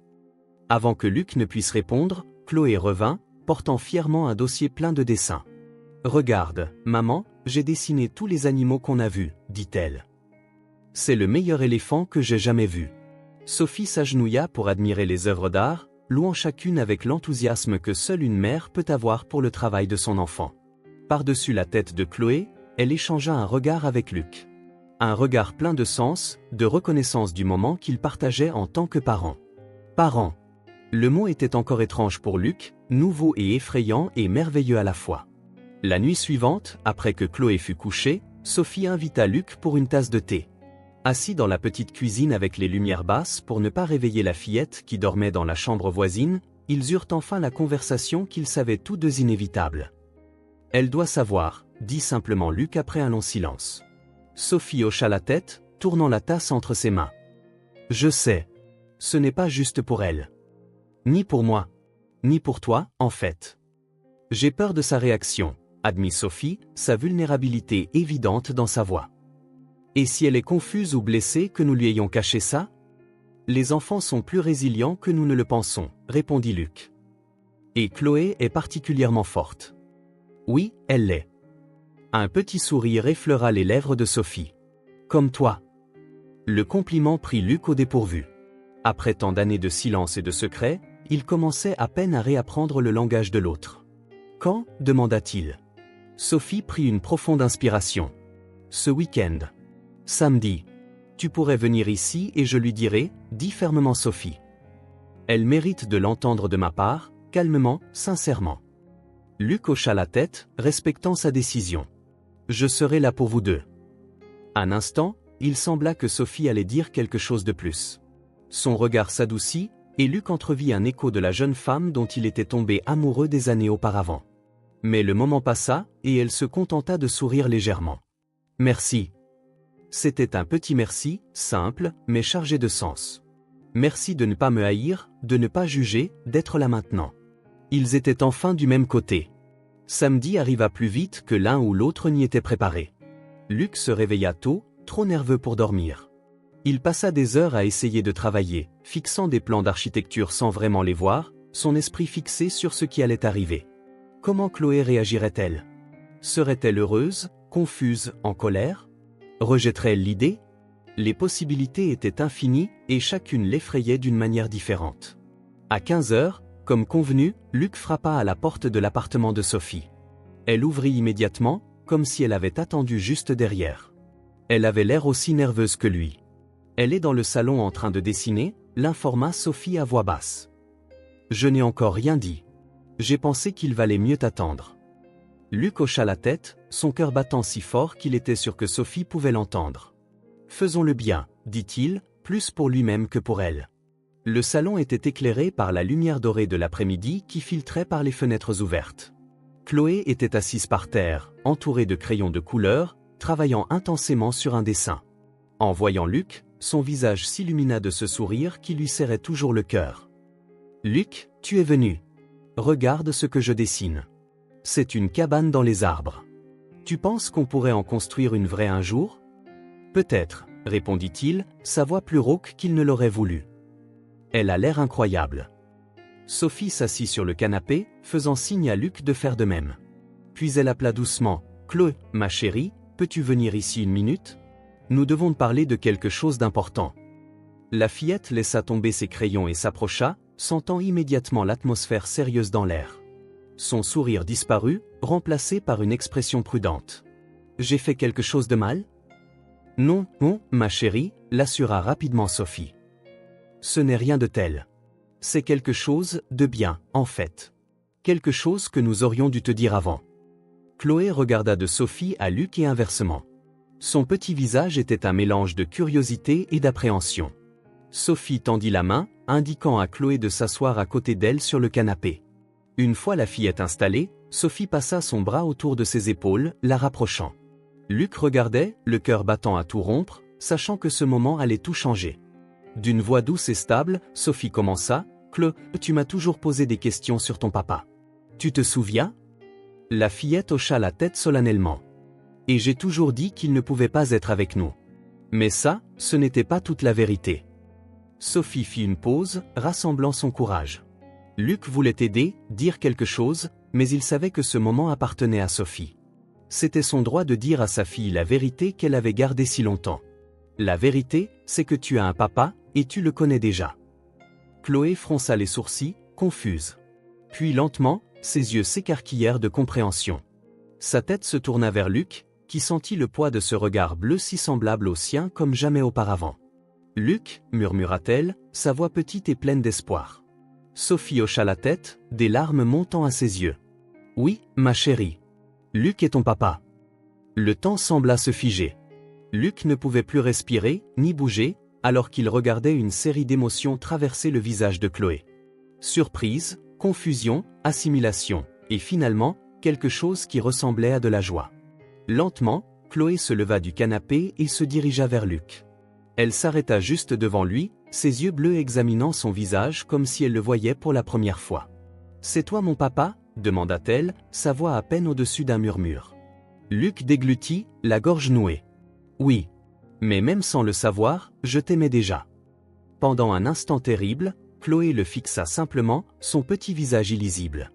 Avant que Luc ne puisse répondre, Chloé revint, portant fièrement un dossier plein de dessins. « Regarde, maman, j'ai dessiné tous les animaux qu'on a vus, » dit-elle. « C'est le meilleur éléphant que j'ai jamais vu. » Sophie s'agenouilla pour admirer les œuvres d'art, louant chacune avec l'enthousiasme que seule une mère peut avoir pour le travail de son enfant. Par-dessus la tête de Chloé, elle échangea un regard avec Luc. Un regard plein de sens, de reconnaissance du moment qu'ils partageaient en tant que parents. Parents. Le mot était encore étrange pour Luc, nouveau et effrayant et merveilleux à la fois. La nuit suivante, après que Chloé fut couchée, Sophie invita Luc pour une tasse de thé. Assis dans la petite cuisine avec les lumières basses pour ne pas réveiller la fillette qui dormait dans la chambre voisine, ils eurent enfin la conversation qu'ils savaient tous deux inévitable. « Elle doit savoir », dit simplement Luc après un long silence. Sophie hocha la tête, tournant la tasse entre ses mains. « Je sais. Ce n'est pas juste pour elle. Ni pour moi. Ni pour toi, en fait. J'ai peur de sa réaction, » admit Sophie, sa vulnérabilité évidente dans sa voix. « Et si elle est confuse ou blessée que nous lui ayons caché ça ? Les enfants sont plus résilients que nous ne le pensons, » répondit Luc. Et Chloé est particulièrement forte. Oui, elle l'est. Un petit sourire effleura les lèvres de Sophie. Comme toi. Le compliment prit Luc au dépourvu. Après tant d'années de silence et de secret, il commençait à peine à réapprendre le langage de l'autre. Quand ? demanda-t-il. Sophie prit une profonde inspiration. Ce week-end. Samedi. Tu pourrais venir ici et je lui dirai, dit fermement Sophie. Elle mérite de l'entendre de ma part, calmement, sincèrement. Luc hocha la tête, respectant sa décision. Je serai là pour vous deux. Un instant, il sembla que Sophie allait dire quelque chose de plus. Son regard s'adoucit, et Luc entrevit un écho de la jeune femme dont il était tombé amoureux des années auparavant. Mais le moment passa, et elle se contenta de sourire légèrement. Merci. C'était un petit merci, simple, mais chargé de sens. Merci de ne pas me haïr, de ne pas juger, d'être là maintenant. Ils étaient enfin du même côté. Samedi arriva plus vite que l'un ou l'autre n'y était préparé. Luc se réveilla tôt, trop nerveux pour dormir. Il passa des heures à essayer de travailler, fixant des plans d'architecture sans vraiment les voir, son esprit fixé sur ce qui allait arriver. Comment Chloé réagirait-elle ? Serait-elle heureuse, confuse, en colère ? Rejetterait-elle l'idée ? Les possibilités étaient infinies et chacune l'effrayait d'une manière différente. À 15 heures, comme convenu, Luc frappa à la porte de l'appartement de Sophie. Elle ouvrit immédiatement, comme si elle avait attendu juste derrière. Elle avait l'air aussi nerveuse que lui. Elle est dans le salon en train de dessiner, l'informa Sophie à voix basse. Je n'ai encore rien dit. J'ai pensé qu'il valait mieux t'attendre. Luc hocha la tête, son cœur battant si fort qu'il était sûr que Sophie pouvait l'entendre. Faisons-le bien, dit-il, plus pour lui-même que pour elle. Le salon était éclairé par la lumière dorée de l'après-midi qui filtrait par les fenêtres ouvertes. Chloé était assise par terre, entourée de crayons de couleur, travaillant intensément sur un dessin. En voyant Luc, son visage s'illumina de ce sourire qui lui serrait toujours le cœur. « Luc, tu es venu. Regarde ce que je dessine. C'est une cabane dans les arbres. Tu penses qu'on pourrait en construire une vraie un jour ? » « Peut-être, » répondit-il, sa voix plus rauque qu'il ne l'aurait voulu. Elle a l'air incroyable. Sophie s'assit sur le canapé, faisant signe à Luc de faire de même. Puis elle appela doucement, « Chloé, ma chérie, peux-tu venir ici une minute ? Nous devons parler de quelque chose d'important. » La fillette laissa tomber ses crayons et s'approcha, sentant immédiatement l'atmosphère sérieuse dans l'air. Son sourire disparut, remplacé par une expression prudente. « J'ai fait quelque chose de mal ? » « Non, non, ma chérie, » l'assura rapidement Sophie. « Ce n'est rien de tel. C'est quelque chose de bien, en fait. Quelque chose que nous aurions dû te dire avant. » Chloé regarda de Sophie à Luc et inversement. Son petit visage était un mélange de curiosité et d'appréhension. Sophie tendit la main, indiquant à Chloé de s'asseoir à côté d'elle sur le canapé. Une fois la fillette installée, Sophie passa son bras autour de ses épaules, la rapprochant. Luc regardait, le cœur battant à tout rompre, sachant que ce moment allait tout changer. D'une voix douce et stable, Sophie commença, « Chloé, tu m'as toujours posé des questions sur ton papa. Tu te souviens ?» La fillette hocha la tête solennellement. « Et j'ai toujours dit qu'il ne pouvait pas être avec nous. Mais ça, ce n'était pas toute la vérité. » Sophie fit une pause, rassemblant son courage. Luc voulait aider, dire quelque chose, mais il savait que ce moment appartenait à Sophie. C'était son droit de dire à sa fille la vérité qu'elle avait gardée si longtemps. La vérité, c'est que tu as un papa, et tu le connais déjà. Chloé fronça les sourcils, confuse. Puis lentement, ses yeux s'écarquillèrent de compréhension. Sa tête se tourna vers Luc, qui sentit le poids de ce regard bleu si semblable au sien comme jamais auparavant. « Luc, » murmura-t-elle, sa voix petite et pleine d'espoir. Sophie hocha la tête, des larmes montant à ses yeux. « Oui, ma chérie. Luc est ton papa. » Le temps sembla se figer. Luc ne pouvait plus respirer, ni bouger, alors qu'il regardait une série d'émotions traverser le visage de Chloé. Surprise, confusion, assimilation, et finalement, quelque chose qui ressemblait à de la joie. Lentement, Chloé se leva du canapé et se dirigea vers Luc. Elle s'arrêta juste devant lui, ses yeux bleus examinant son visage comme si elle le voyait pour la première fois. « C'est toi mon papa ?» demanda-t-elle, sa voix à peine au-dessus d'un murmure. Luc déglutit, la gorge nouée. « Oui. Mais même sans le savoir, je t'aimais déjà. » Pendant un instant terrible, Chloé le fixa simplement, son petit visage illisible.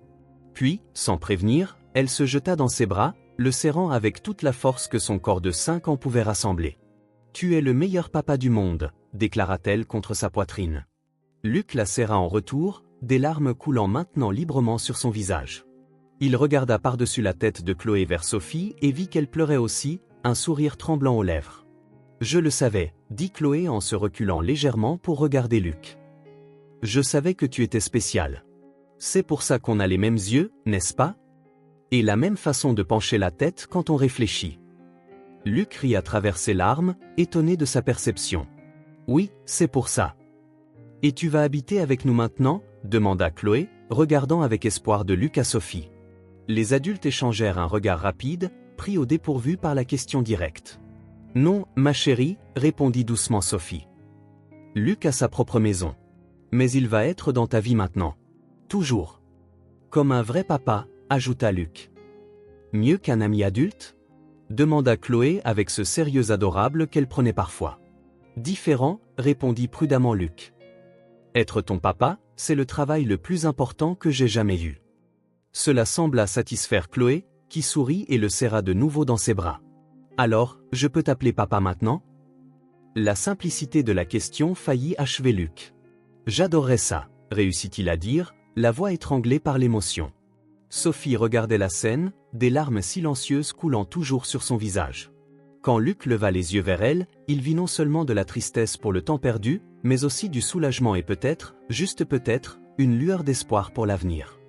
Puis, sans prévenir, elle se jeta dans ses bras, le serrant avec toute la force que son corps de 5 ans pouvait rassembler. « Tu es le meilleur papa du monde », déclara-t-elle contre sa poitrine. Luc la serra en retour, des larmes coulant maintenant librement sur son visage. Il regarda par-dessus la tête de Chloé vers Sophie et vit qu'elle pleurait aussi, un sourire tremblant aux lèvres. « Je le savais, » dit Chloé en se reculant légèrement pour regarder Luc. « Je savais que tu étais spécial. C'est pour ça qu'on a les mêmes yeux, n'est-ce pas ? Et la même façon de pencher la tête quand on réfléchit. » Luc rit à travers ses larmes, étonné de sa perception. « Oui, c'est pour ça. »« Et tu vas habiter avec nous maintenant ?» demanda Chloé, regardant avec espoir de Luc à Sophie. Les adultes échangèrent un regard rapide, pris au dépourvu par la question directe. « Non, ma chérie, » répondit doucement Sophie. « Luc a sa propre maison. Mais il va être dans ta vie maintenant. Toujours. Comme un vrai papa, » ajouta Luc. « Mieux qu'un ami adulte ?» demanda Chloé avec ce sérieux adorable qu'elle prenait parfois. « Différent, » répondit prudemment Luc. « Être ton papa, c'est le travail le plus important que j'ai jamais eu. » Cela sembla satisfaire Chloé, qui sourit et le serra de nouveau dans ses bras. « Alors, je peux t'appeler papa maintenant ?» La simplicité de la question faillit achever Luc. « J'adorerais ça, » réussit-il à dire, la voix étranglée par l'émotion. Sophie regardait la scène, des larmes silencieuses coulant toujours sur son visage. Quand Luc leva les yeux vers elle, il vit non seulement de la tristesse pour le temps perdu, mais aussi du soulagement et peut-être, juste peut-être, une lueur d'espoir pour l'avenir.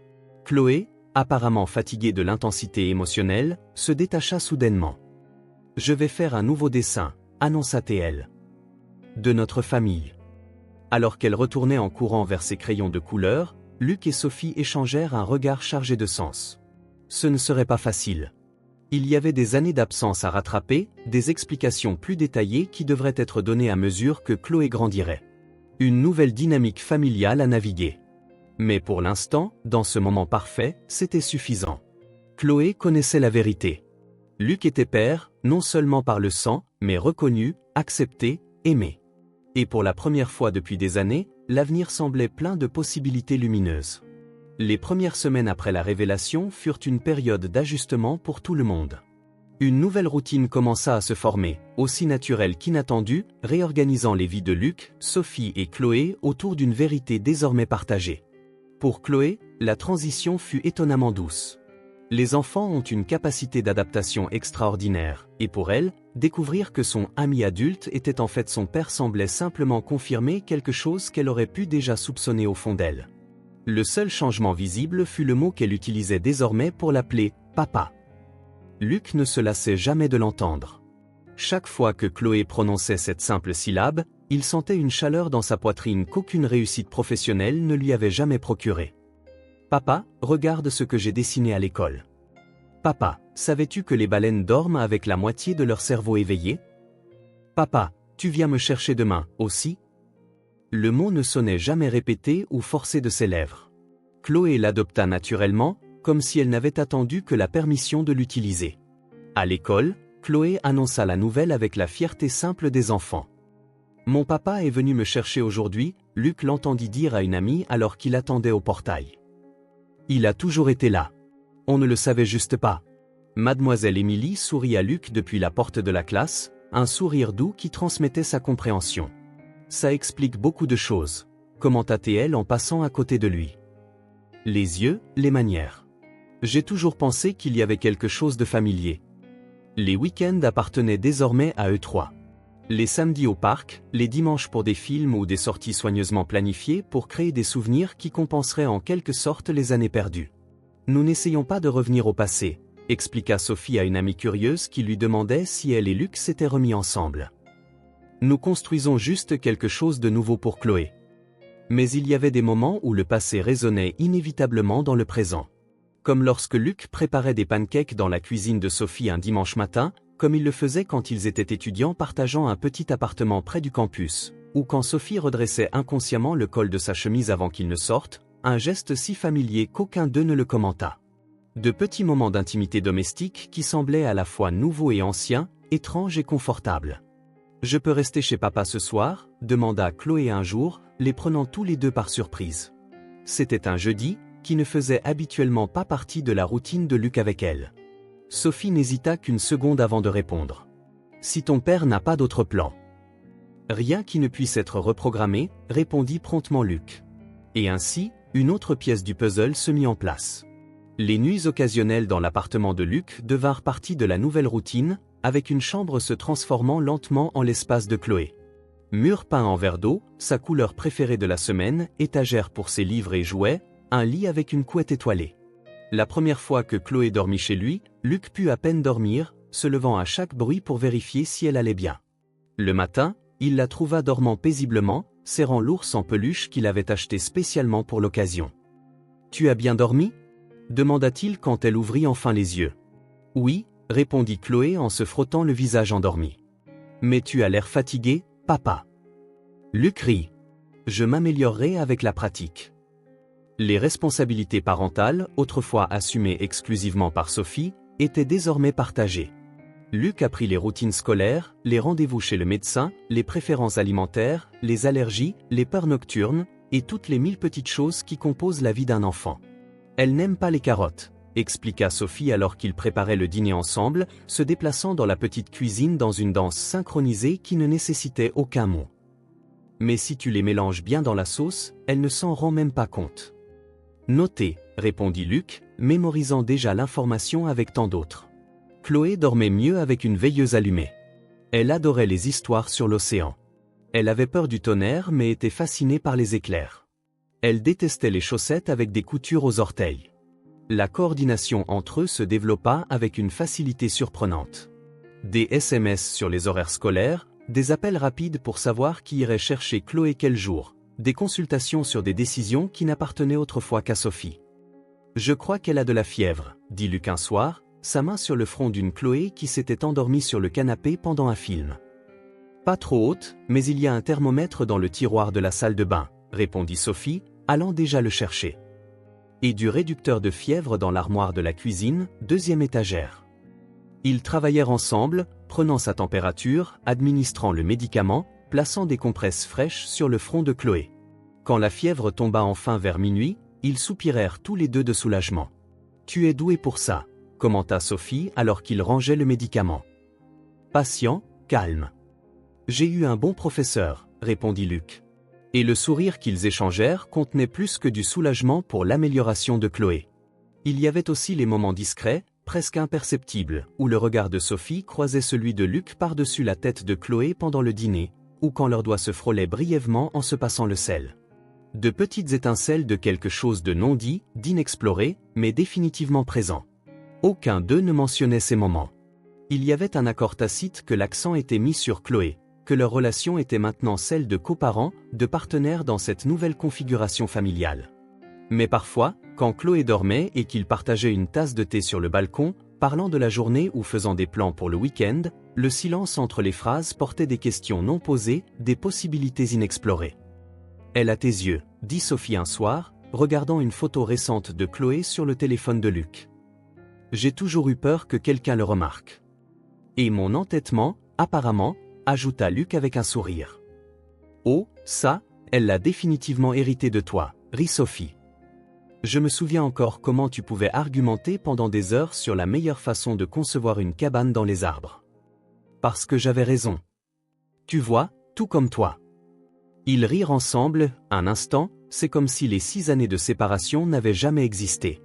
Chloé, apparemment fatiguée de l'intensité émotionnelle, se détacha soudainement. « Je vais faire un nouveau dessin », annonça-t-elle. « De notre famille. » Alors qu'elle retournait en courant vers ses crayons de couleur, Luc et Sophie échangèrent un regard chargé de sens. Ce ne serait pas facile. Il y avait des années d'absence à rattraper, des explications plus détaillées qui devraient être données à mesure que Chloé grandirait. Une nouvelle dynamique familiale à naviguer. Mais pour l'instant, dans ce moment parfait, c'était suffisant. Chloé connaissait la vérité. Luc était père, non seulement par le sang, mais reconnu, accepté, aimé. Et pour la première fois depuis des années, l'avenir semblait plein de possibilités lumineuses. Les premières semaines après la révélation furent une période d'ajustement pour tout le monde. Une nouvelle routine commença à se former, aussi naturelle qu'inattendue, réorganisant les vies de Luc, Sophie et Chloé autour d'une vérité désormais partagée. Pour Chloé, la transition fut étonnamment douce. Les enfants ont une capacité d'adaptation extraordinaire, et pour elle, découvrir que son ami adulte était en fait son père semblait simplement confirmer quelque chose qu'elle aurait pu déjà soupçonner au fond d'elle. Le seul changement visible fut le mot qu'elle utilisait désormais pour l'appeler « papa ». Luc ne se lassait jamais de l'entendre. Chaque fois que Chloé prononçait cette simple syllabe, il sentait une chaleur dans sa poitrine qu'aucune réussite professionnelle ne lui avait jamais procurée. « Papa, regarde ce que j'ai dessiné à l'école. » « Papa, savais-tu que les baleines dorment avec la moitié de leur cerveau éveillé ? » ?»« Papa, tu viens me chercher demain, aussi ?» Le mot ne sonnait jamais répété ou forcé de ses lèvres. Chloé l'adopta naturellement, comme si elle n'avait attendu que la permission de l'utiliser. À l'école, Chloé annonça la nouvelle avec la fierté simple des enfants. « Mon papa est venu me chercher aujourd'hui », Luc l'entendit dire à une amie alors qu'il attendait au portail. « Il a toujours été là. On ne le savait juste pas. » Mademoiselle Émilie sourit à Luc depuis la porte de la classe, un sourire doux qui transmettait sa compréhension. « Ça explique beaucoup de choses », commenta-t-elle en passant à côté de lui. Les yeux, les manières. J'ai toujours pensé qu'il y avait quelque chose de familier. Les week-ends appartenaient désormais à eux trois. Les samedis au parc, les dimanches pour des films ou des sorties soigneusement planifiées pour créer des souvenirs qui compenseraient en quelque sorte les années perdues. Nous n'essayons pas de revenir au passé, expliqua Sophie à une amie curieuse qui lui demandait si elle et Luc s'étaient remis ensemble. Nous construisons juste quelque chose de nouveau pour Chloé. Mais il y avait des moments où le passé résonnait inévitablement dans le présent. Comme lorsque Luc préparait des pancakes dans la cuisine de Sophie un dimanche matin, comme il le faisait quand ils étaient étudiants partageant un petit appartement près du campus, ou quand Sophie redressait inconsciemment le col de sa chemise avant qu'il ne sorte, un geste si familier qu'aucun d'eux ne le commenta. De petits moments d'intimité domestique qui semblaient à la fois nouveaux et anciens, étranges et confortables. « Je peux rester chez papa ce soir ?» demanda Chloé un jour, les prenant tous les deux par surprise. C'était un jeudi, qui ne faisait habituellement pas partie de la routine de Luc avec elle. Sophie n'hésita qu'une seconde avant de répondre. « Si ton père n'a pas d'autre plan. »« Rien qui ne puisse être reprogrammé » répondit promptement Luc. Et ainsi, une autre pièce du puzzle se mit en place. Les nuits occasionnelles dans l'appartement de Luc devinrent partie de la nouvelle routine, avec une chambre se transformant lentement en l'espace de Chloé. Mur peint en verre d'eau, sa couleur préférée de la semaine, étagère pour ses livres et jouets, un lit avec une couette étoilée. La première fois que Chloé dormit chez lui, Luc put à peine dormir, se levant à chaque bruit pour vérifier si elle allait bien. Le matin, il la trouva dormant paisiblement, serrant l'ours en peluche qu'il avait acheté spécialement pour l'occasion. « Tu as bien dormi ?» demanda-t-il quand elle ouvrit enfin les yeux. « Oui », répondit Chloé en se frottant le visage endormi. « Mais tu as l'air fatigué, papa. » Luc rit. « Je m'améliorerai avec la pratique. » Les responsabilités parentales, autrefois assumées exclusivement par Sophie, étaient désormais partagées. Luc apprit les routines scolaires, les rendez-vous chez le médecin, les préférences alimentaires, les allergies, les peurs nocturnes, et toutes les 1000 petites choses qui composent la vie d'un enfant. « Elle n'aime pas les carottes », expliqua Sophie alors qu'ils préparaient le dîner ensemble, se déplaçant dans la petite cuisine dans une danse synchronisée qui ne nécessitait aucun mot. « Mais si tu les mélanges bien dans la sauce, elle ne s'en rend même pas compte. » Notez, répondit Luc, mémorisant déjà l'information avec tant d'autres. Chloé dormait mieux avec une veilleuse allumée. Elle adorait les histoires sur l'océan. Elle avait peur du tonnerre mais était fascinée par les éclairs. Elle détestait les chaussettes avec des coutures aux orteils. La coordination entre eux se développa avec une facilité surprenante. Des SMS sur les horaires scolaires, des appels rapides pour savoir qui irait chercher Chloé quel jour, des consultations sur des décisions qui n'appartenaient autrefois qu'à Sophie. « Je crois qu'elle a de la fièvre », dit Luc un soir, sa main sur le front d'une Chloé qui s'était endormie sur le canapé pendant un film. « Pas trop haute, mais il y a un thermomètre dans le tiroir de la salle de bain », répondit Sophie, allant déjà le chercher. Et du réducteur de fièvre dans l'armoire de la cuisine, deuxième étagère. Ils travaillèrent ensemble, prenant sa température, administrant le médicament, plaçant des compresses fraîches sur le front de Chloé. Quand la fièvre tomba enfin vers minuit, ils soupirèrent tous les deux de soulagement. « Tu es doué pour ça », commenta Sophie alors qu'il rangeait le médicament. « Patient, calme. »« J'ai eu un bon professeur », répondit Luc. Et le sourire qu'ils échangèrent contenait plus que du soulagement pour l'amélioration de Chloé. Il y avait aussi les moments discrets, presque imperceptibles, où le regard de Sophie croisait celui de Luc par-dessus la tête de Chloé pendant le dîner, ou quand leurs doigts se frôlaient brièvement en se passant le sel. De petites étincelles de quelque chose de non dit, d'inexploré, mais définitivement présent. Aucun d'eux ne mentionnait ces moments. Il y avait un accord tacite que l'accent était mis sur Chloé, que leur relation était maintenant celle de coparents, de partenaires dans cette nouvelle configuration familiale. Mais parfois, quand Chloé dormait et qu'ils partageaient une tasse de thé sur le balcon, parlant de la journée ou faisant des plans pour le week-end, le silence entre les phrases portait des questions non posées, des possibilités inexplorées. « Elle a tes yeux », dit Sophie un soir, regardant une photo récente de Chloé sur le téléphone de Luc. « J'ai toujours eu peur que quelqu'un le remarque. » Et mon entêtement, apparemment, ajouta Luc avec un sourire. « Oh, ça, elle l'a définitivement hérité de toi, » rit Sophie. « Je me souviens encore comment tu pouvais argumenter pendant des heures sur la meilleure façon de concevoir une cabane dans les arbres. Parce que j'avais raison. Tu vois, tout comme toi. » Ils rirent ensemble, un instant, c'est comme si les 6 années de séparation n'avaient jamais existé.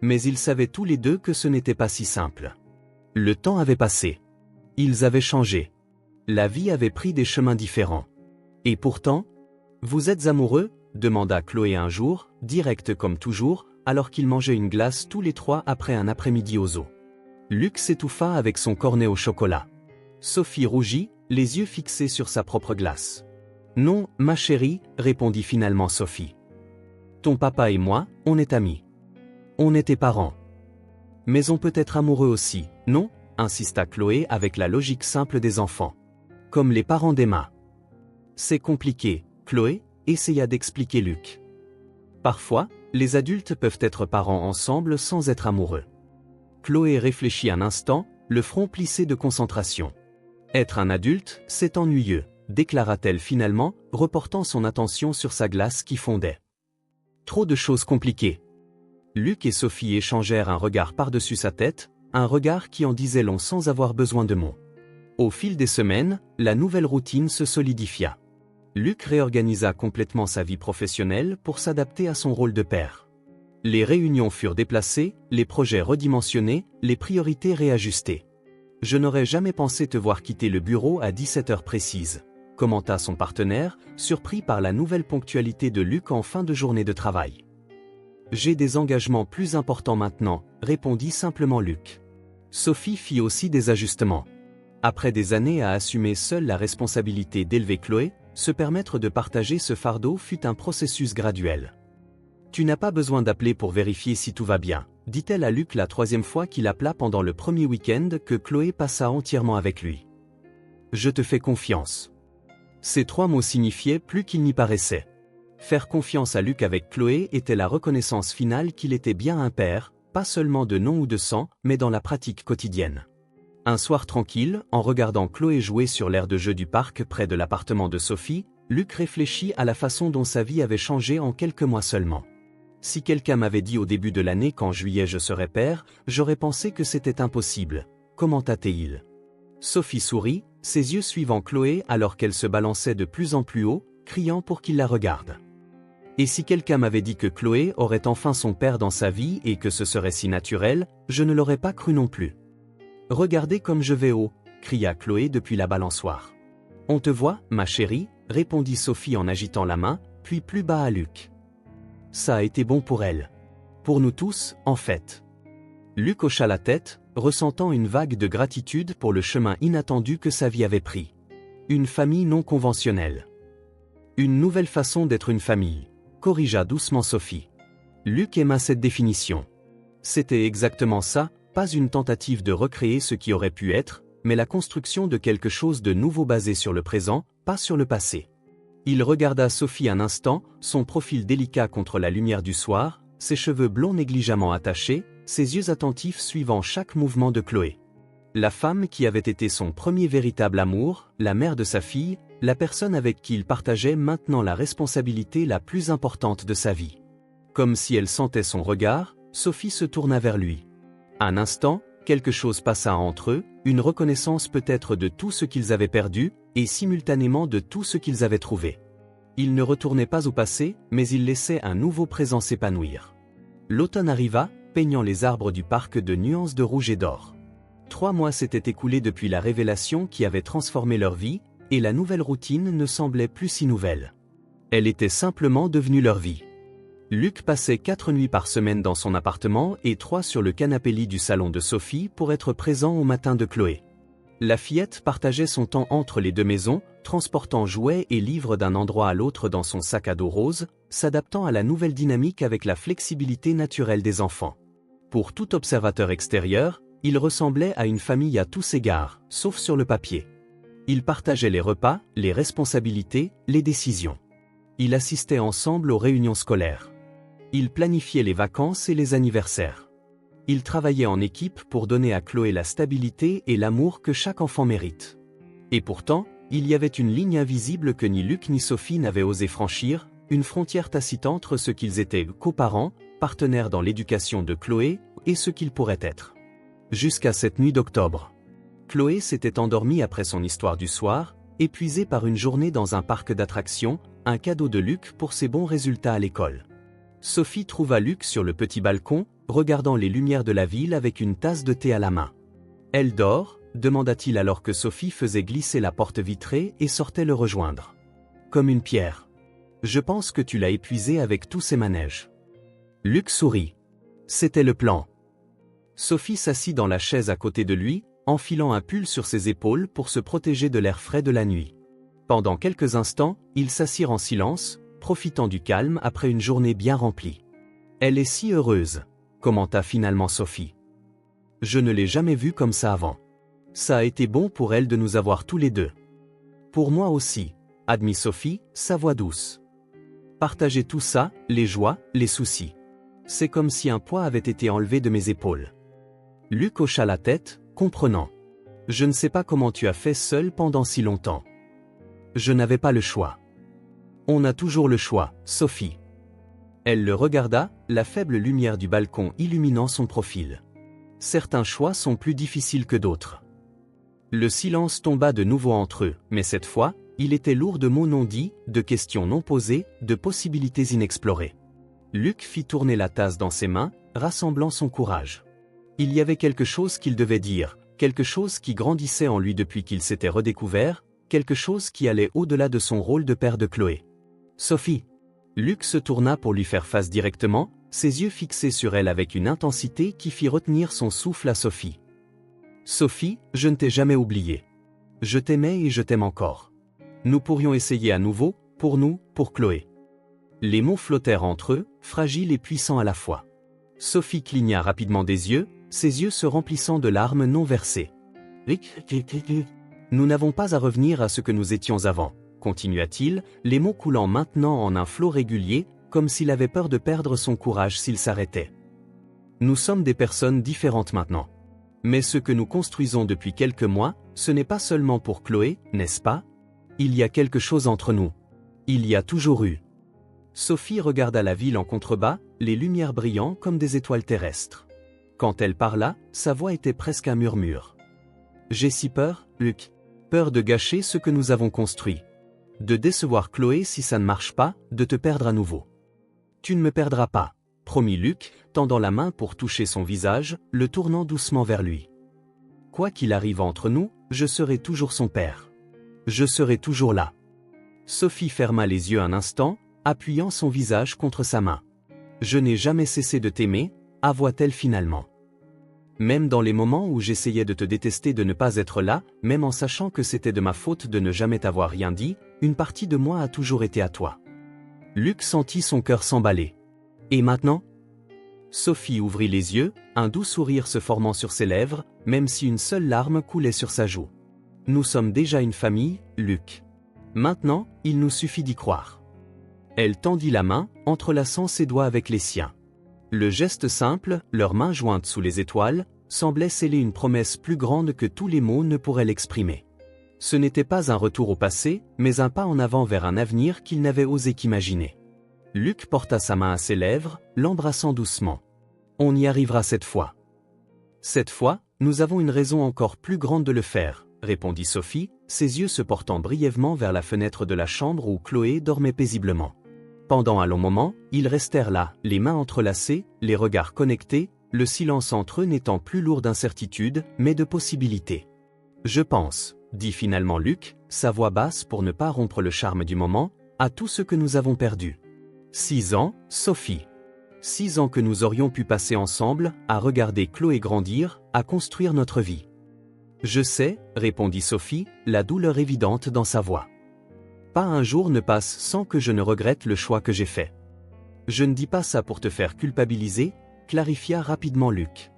Mais ils savaient tous les deux que ce n'était pas si simple. Le temps avait passé. Ils avaient changé. La vie avait pris des chemins différents. Et pourtant, « Vous êtes amoureux ?» demanda Chloé un jour, direct comme toujours, alors qu'ils mangeaient une glace tous les trois après un après-midi au zoo. Luc s'étouffa avec son cornet au chocolat. Sophie rougit, les yeux fixés sur sa propre glace. « Non, ma chérie, » répondit finalement Sophie. « Ton papa et moi, on est amis. On était parents. Mais on peut être amoureux aussi, non ?» insista Chloé avec la logique simple des enfants. Comme les parents d'Emma. C'est compliqué, Chloé, essaya d'expliquer Luc. Parfois, les adultes peuvent être parents ensemble sans être amoureux. Chloé réfléchit un instant, le front plissé de concentration. Être un adulte, c'est ennuyeux, déclara-t-elle finalement, reportant son attention sur sa glace qui fondait. Trop de choses compliquées. Luc et Sophie échangèrent un regard par-dessus sa tête, un regard qui en disait long sans avoir besoin de mots. Au fil des semaines, la nouvelle routine se solidifia. Luc réorganisa complètement sa vie professionnelle pour s'adapter à son rôle de père. Les réunions furent déplacées, les projets redimensionnés, les priorités réajustées. « Je n'aurais jamais pensé te voir quitter le bureau à 17 heures précises », commenta son partenaire, surpris par la nouvelle ponctualité de Luc en fin de journée de travail. « J'ai des engagements plus importants maintenant », répondit simplement Luc. Sophie fit aussi des ajustements. Après des années à assumer seule la responsabilité d'élever Chloé, se permettre de partager ce fardeau fut un processus graduel. « Tu n'as pas besoin d'appeler pour vérifier si tout va bien », dit-elle à Luc la 3e fois qu'il appela pendant le premier week-end que Chloé passa entièrement avec lui. « Je te fais confiance. » Ces 3 mots signifiaient plus qu'il n'y paraissait. Faire confiance à Luc avec Chloé était la reconnaissance finale qu'il était bien un père, pas seulement de nom ou de sang, mais dans la pratique quotidienne. Un soir tranquille, en regardant Chloé jouer sur l'aire de jeu du parc près de l'appartement de Sophie, Luc réfléchit à la façon dont sa vie avait changé en quelques mois seulement. Si quelqu'un m'avait dit au début de l'année qu'en juillet je serais père, j'aurais pensé que c'était impossible, commenta-t-il. Sophie sourit, ses yeux suivant Chloé alors qu'elle se balançait de plus en plus haut, criant pour qu'il la regarde. Et si quelqu'un m'avait dit que Chloé aurait enfin son père dans sa vie et que ce serait si naturel, je ne l'aurais pas cru non plus. Regardez comme je vais haut, cria Chloé depuis la balançoire. On te voit, ma chérie, répondit Sophie en agitant la main, puis plus bas à Luc. Ça a été bon pour elle. Pour nous tous, en fait. Luc hocha la tête, ressentant une vague de gratitude pour le chemin inattendu que sa vie avait pris. Une famille non conventionnelle. Une nouvelle façon d'être une famille, corrigea doucement Sophie. Luc aima cette définition. C'était exactement ça, pas une tentative de recréer ce qui aurait pu être, mais la construction de quelque chose de nouveau basé sur le présent, pas sur le passé. Il regarda Sophie un instant, son profil délicat contre la lumière du soir, ses cheveux blonds négligemment attachés, ses yeux attentifs suivant chaque mouvement de Chloé. La femme qui avait été son premier véritable amour, la mère de sa fille, la personne avec qui il partageait maintenant la responsabilité la plus importante de sa vie. Comme si elle sentait son regard, Sophie se tourna vers lui. Un instant, quelque chose passa entre eux, une reconnaissance peut-être de tout ce qu'ils avaient perdu, et simultanément de tout ce qu'ils avaient trouvé. Ils ne retournaient pas au passé, mais ils laissaient un nouveau présent s'épanouir. L'automne arriva, peignant les arbres du parc de nuances de rouge et d'or. 3 mois s'étaient écoulés depuis la révélation qui avait transformé leur vie, et la nouvelle routine ne semblait plus si nouvelle. Elle était simplement devenue leur vie. Luc passait 4 nuits par semaine dans son appartement et 3 sur le canapé-lit du salon de Sophie pour être présent au matin de Chloé. La fillette partageait son temps entre les deux maisons, transportant jouets et livres d'un endroit à l'autre dans son sac à dos rose, s'adaptant à la nouvelle dynamique avec la flexibilité naturelle des enfants. Pour tout observateur extérieur, il ressemblait à une famille à tous égards, sauf sur le papier. Ils partageaient les repas, les responsabilités, les décisions. Ils assistaient ensemble aux réunions scolaires. Ils planifiaient les vacances et les anniversaires. Ils travaillaient en équipe pour donner à Chloé la stabilité et l'amour que chaque enfant mérite. Et pourtant, il y avait une ligne invisible que ni Luc ni Sophie n'avaient osé franchir, une frontière tacite entre ce qu'ils étaient coparents, partenaires dans l'éducation de Chloé, et ce qu'ils pourraient être. Jusqu'à cette nuit d'octobre. Chloé s'était endormie après son histoire du soir, épuisée par une journée dans un parc d'attractions, un cadeau de Luc pour ses bons résultats à l'école. Sophie trouva Luc sur le petit balcon, regardant les lumières de la ville avec une tasse de thé à la main. « Elle dort ?» demanda-t-il alors que Sophie faisait glisser la porte vitrée et sortait le rejoindre. « Comme une pierre. Je pense que tu l'as épuisée avec tous ces manèges. » Luc sourit. C'était le plan. Sophie s'assit dans la chaise à côté de lui, enfilant un pull sur ses épaules pour se protéger de l'air frais de la nuit. Pendant quelques instants, ils s'assirent en silence, profitant du calme après une journée bien remplie. « Elle est si heureuse », commenta finalement Sophie. « Je ne l'ai jamais vue comme ça avant. Ça a été bon pour elle de nous avoir tous les deux. »« Pour moi aussi », admit Sophie, sa voix douce. « Partager tout ça, les joies, les soucis. C'est comme si un poids avait été enlevé de mes épaules. » Luc hocha la tête, comprenant. « Je ne sais pas comment tu as fait seul pendant si longtemps. » Je n'avais pas le choix. On a toujours le choix, Sophie. Elle le regarda, la faible lumière du balcon illuminant son profil. Certains choix sont plus difficiles que d'autres. Le silence tomba de nouveau entre eux, mais cette fois, il était lourd de mots non dits, de questions non posées, de possibilités inexplorées. Luc fit tourner la tasse dans ses mains, rassemblant son courage. Il y avait quelque chose qu'il devait dire, quelque chose qui grandissait en lui depuis qu'il s'était redécouvert, quelque chose qui allait au-delà de son rôle de père de Chloé. « Sophie !» Luc se tourna pour lui faire face directement, ses yeux fixés sur elle avec une intensité qui fit retenir son souffle à Sophie. « Sophie, je ne t'ai jamais oubliée. Je t'aimais et je t'aime encore. Nous pourrions essayer à nouveau, pour nous, pour Chloé. » Les mots flottèrent entre eux, fragiles et puissants à la fois. Sophie cligna rapidement des yeux, ses yeux se remplissant de larmes non versées. « Nous n'avons pas à revenir à ce que nous étions avant, » continua-t-il, les mots coulant maintenant en un flot régulier, comme s'il avait peur de perdre son courage s'il s'arrêtait. « Nous sommes des personnes différentes maintenant. Mais ce que nous construisons depuis quelques mois, ce n'est pas seulement pour Chloé, n'est-ce pas? Il y a quelque chose entre nous. Il y a toujours eu. » Sophie regarda la ville en contrebas, les lumières brillant comme des étoiles terrestres. Quand elle parla, sa voix était presque un murmure. « J'ai si peur, Luc. Peur de gâcher ce que nous avons construit. De décevoir Chloé si ça ne marche pas, de te perdre à nouveau. Tu ne me perdras pas, promit Luc, tendant la main pour toucher son visage, le tournant doucement vers lui. Quoi qu'il arrive entre nous, je serai toujours son père. Je serai toujours là. Sophie ferma les yeux un instant, appuyant son visage contre sa main. Je n'ai jamais cessé de t'aimer, avoua-t-elle finalement. Même dans les moments où j'essayais de te détester de ne pas être là, même en sachant que c'était de ma faute de ne jamais t'avoir rien dit, une partie de moi a toujours été à toi. Luc sentit son cœur s'emballer. Et maintenant ? Sophie ouvrit les yeux, un doux sourire se formant sur ses lèvres, même si une seule larme coulait sur sa joue. Nous sommes déjà une famille, Luc. Maintenant, il nous suffit d'y croire. Elle tendit la main, entrelaçant ses doigts avec les siens. Le geste simple, leurs mains jointes sous les étoiles, semblait sceller une promesse plus grande que tous les mots ne pourraient l'exprimer. Ce n'était pas un retour au passé, mais un pas en avant vers un avenir qu'il n'avait osé qu'imaginer. Luc porta sa main à ses lèvres, l'embrassant doucement. On y arrivera cette fois. Cette fois, nous avons une raison encore plus grande de le faire, répondit Sophie, ses yeux se portant brièvement vers la fenêtre de la chambre où Chloé dormait paisiblement. Pendant un long moment, ils restèrent là, les mains entrelacées, les regards connectés, le silence entre eux n'étant plus lourd d'incertitude, mais de possibilités. Je pense, dit finalement Luc, sa voix basse pour ne pas rompre le charme du moment, à tout ce que nous avons perdu. 6 ans, Sophie. 6 ans que nous aurions pu passer ensemble, à regarder Chloé grandir, à construire notre vie. Je sais, répondit Sophie, la douleur évidente dans sa voix. Pas un jour ne passe sans que je ne regrette le choix que j'ai fait. Je ne dis pas ça pour te faire culpabiliser, clarifia rapidement Luc.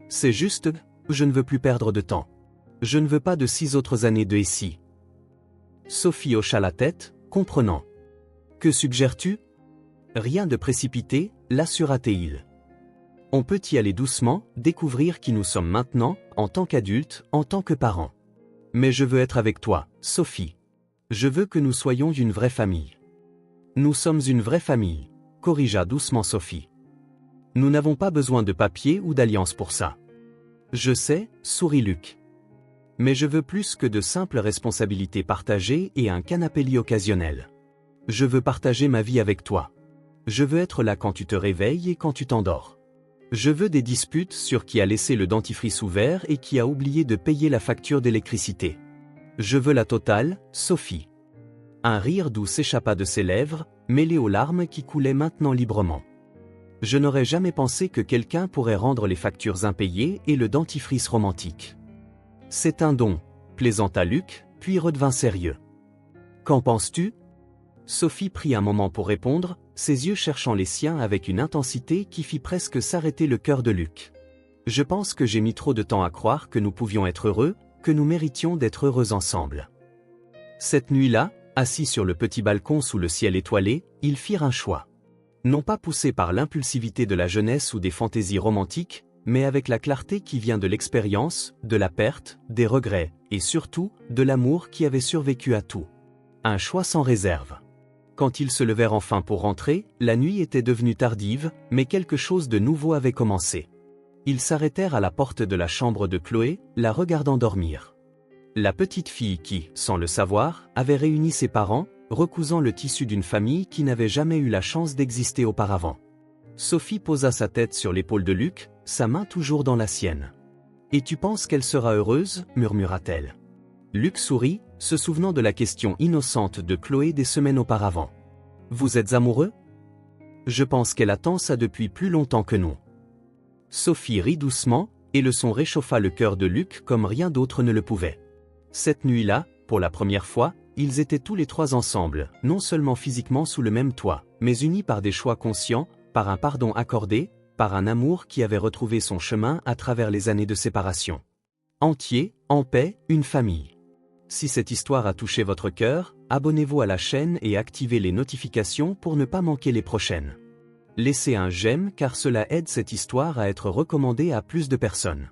C'est juste, je ne veux plus perdre de temps. Je ne veux pas de 6 autres années de ici. Sophie hocha la tête, comprenant. Que suggères-tu ? Rien de précipité, l'assura-t-il. On peut y aller doucement, découvrir qui nous sommes maintenant, en tant qu'adultes, en tant que parents. Mais je veux être avec toi, Sophie. Je veux que nous soyons une vraie famille. Nous sommes une vraie famille, corrigea doucement Sophie. Nous n'avons pas besoin de papier ou d'alliance pour ça. Je sais, sourit Luc. Mais je veux plus que de simples responsabilités partagées et un canapé-lit occasionnel. Je veux partager ma vie avec toi. Je veux être là quand tu te réveilles et quand tu t'endors. Je veux des disputes sur qui a laissé le dentifrice ouvert et qui a oublié de payer la facture d'électricité. Je veux la totale, Sophie. Un rire doux s'échappa de ses lèvres, mêlé aux larmes qui coulaient maintenant librement. Je n'aurais jamais pensé que quelqu'un pourrait rendre les factures impayées et le dentifrice romantique. C'est un don, plaisanta Luc, puis redevint sérieux. Qu'en penses-tu ? Sophie prit un moment pour répondre, ses yeux cherchant les siens avec une intensité qui fit presque s'arrêter le cœur de Luc. Je pense que j'ai mis trop de temps à croire que nous pouvions être heureux, que nous méritions d'être heureux ensemble. Cette nuit-là, assis sur le petit balcon sous le ciel étoilé, ils firent un choix. Non pas poussés par l'impulsivité de la jeunesse ou des fantaisies romantiques, mais avec la clarté qui vient de l'expérience, de la perte, des regrets, et surtout, de l'amour qui avait survécu à tout. Un choix sans réserve. Quand ils se levèrent enfin pour rentrer, la nuit était devenue tardive, mais quelque chose de nouveau avait commencé. Ils s'arrêtèrent à la porte de la chambre de Chloé, la regardant dormir. La petite fille qui, sans le savoir, avait réuni ses parents, recousant le tissu d'une famille qui n'avait jamais eu la chance d'exister auparavant. Sophie posa sa tête sur l'épaule de Luc, sa main toujours dans la sienne. « Et tu penses qu'elle sera heureuse » murmura-t-elle. Luc sourit, se souvenant de la question innocente de Chloé des semaines auparavant. « Vous êtes amoureux » ? Je pense qu'elle attend ça depuis plus longtemps que nous. Sophie rit doucement, et le son réchauffa le cœur de Luc comme rien d'autre ne le pouvait. Cette nuit-là, pour la première fois, ils étaient tous les trois ensemble, non seulement physiquement sous le même toit, mais unis par des choix conscients, par un pardon accordé, par un amour qui avait retrouvé son chemin à travers les années de séparation. Entier, en paix, une famille. Si cette histoire a touché votre cœur, abonnez-vous à la chaîne et activez les notifications pour ne pas manquer les prochaines. Laissez un j'aime car cela aide cette histoire à être recommandée à plus de personnes.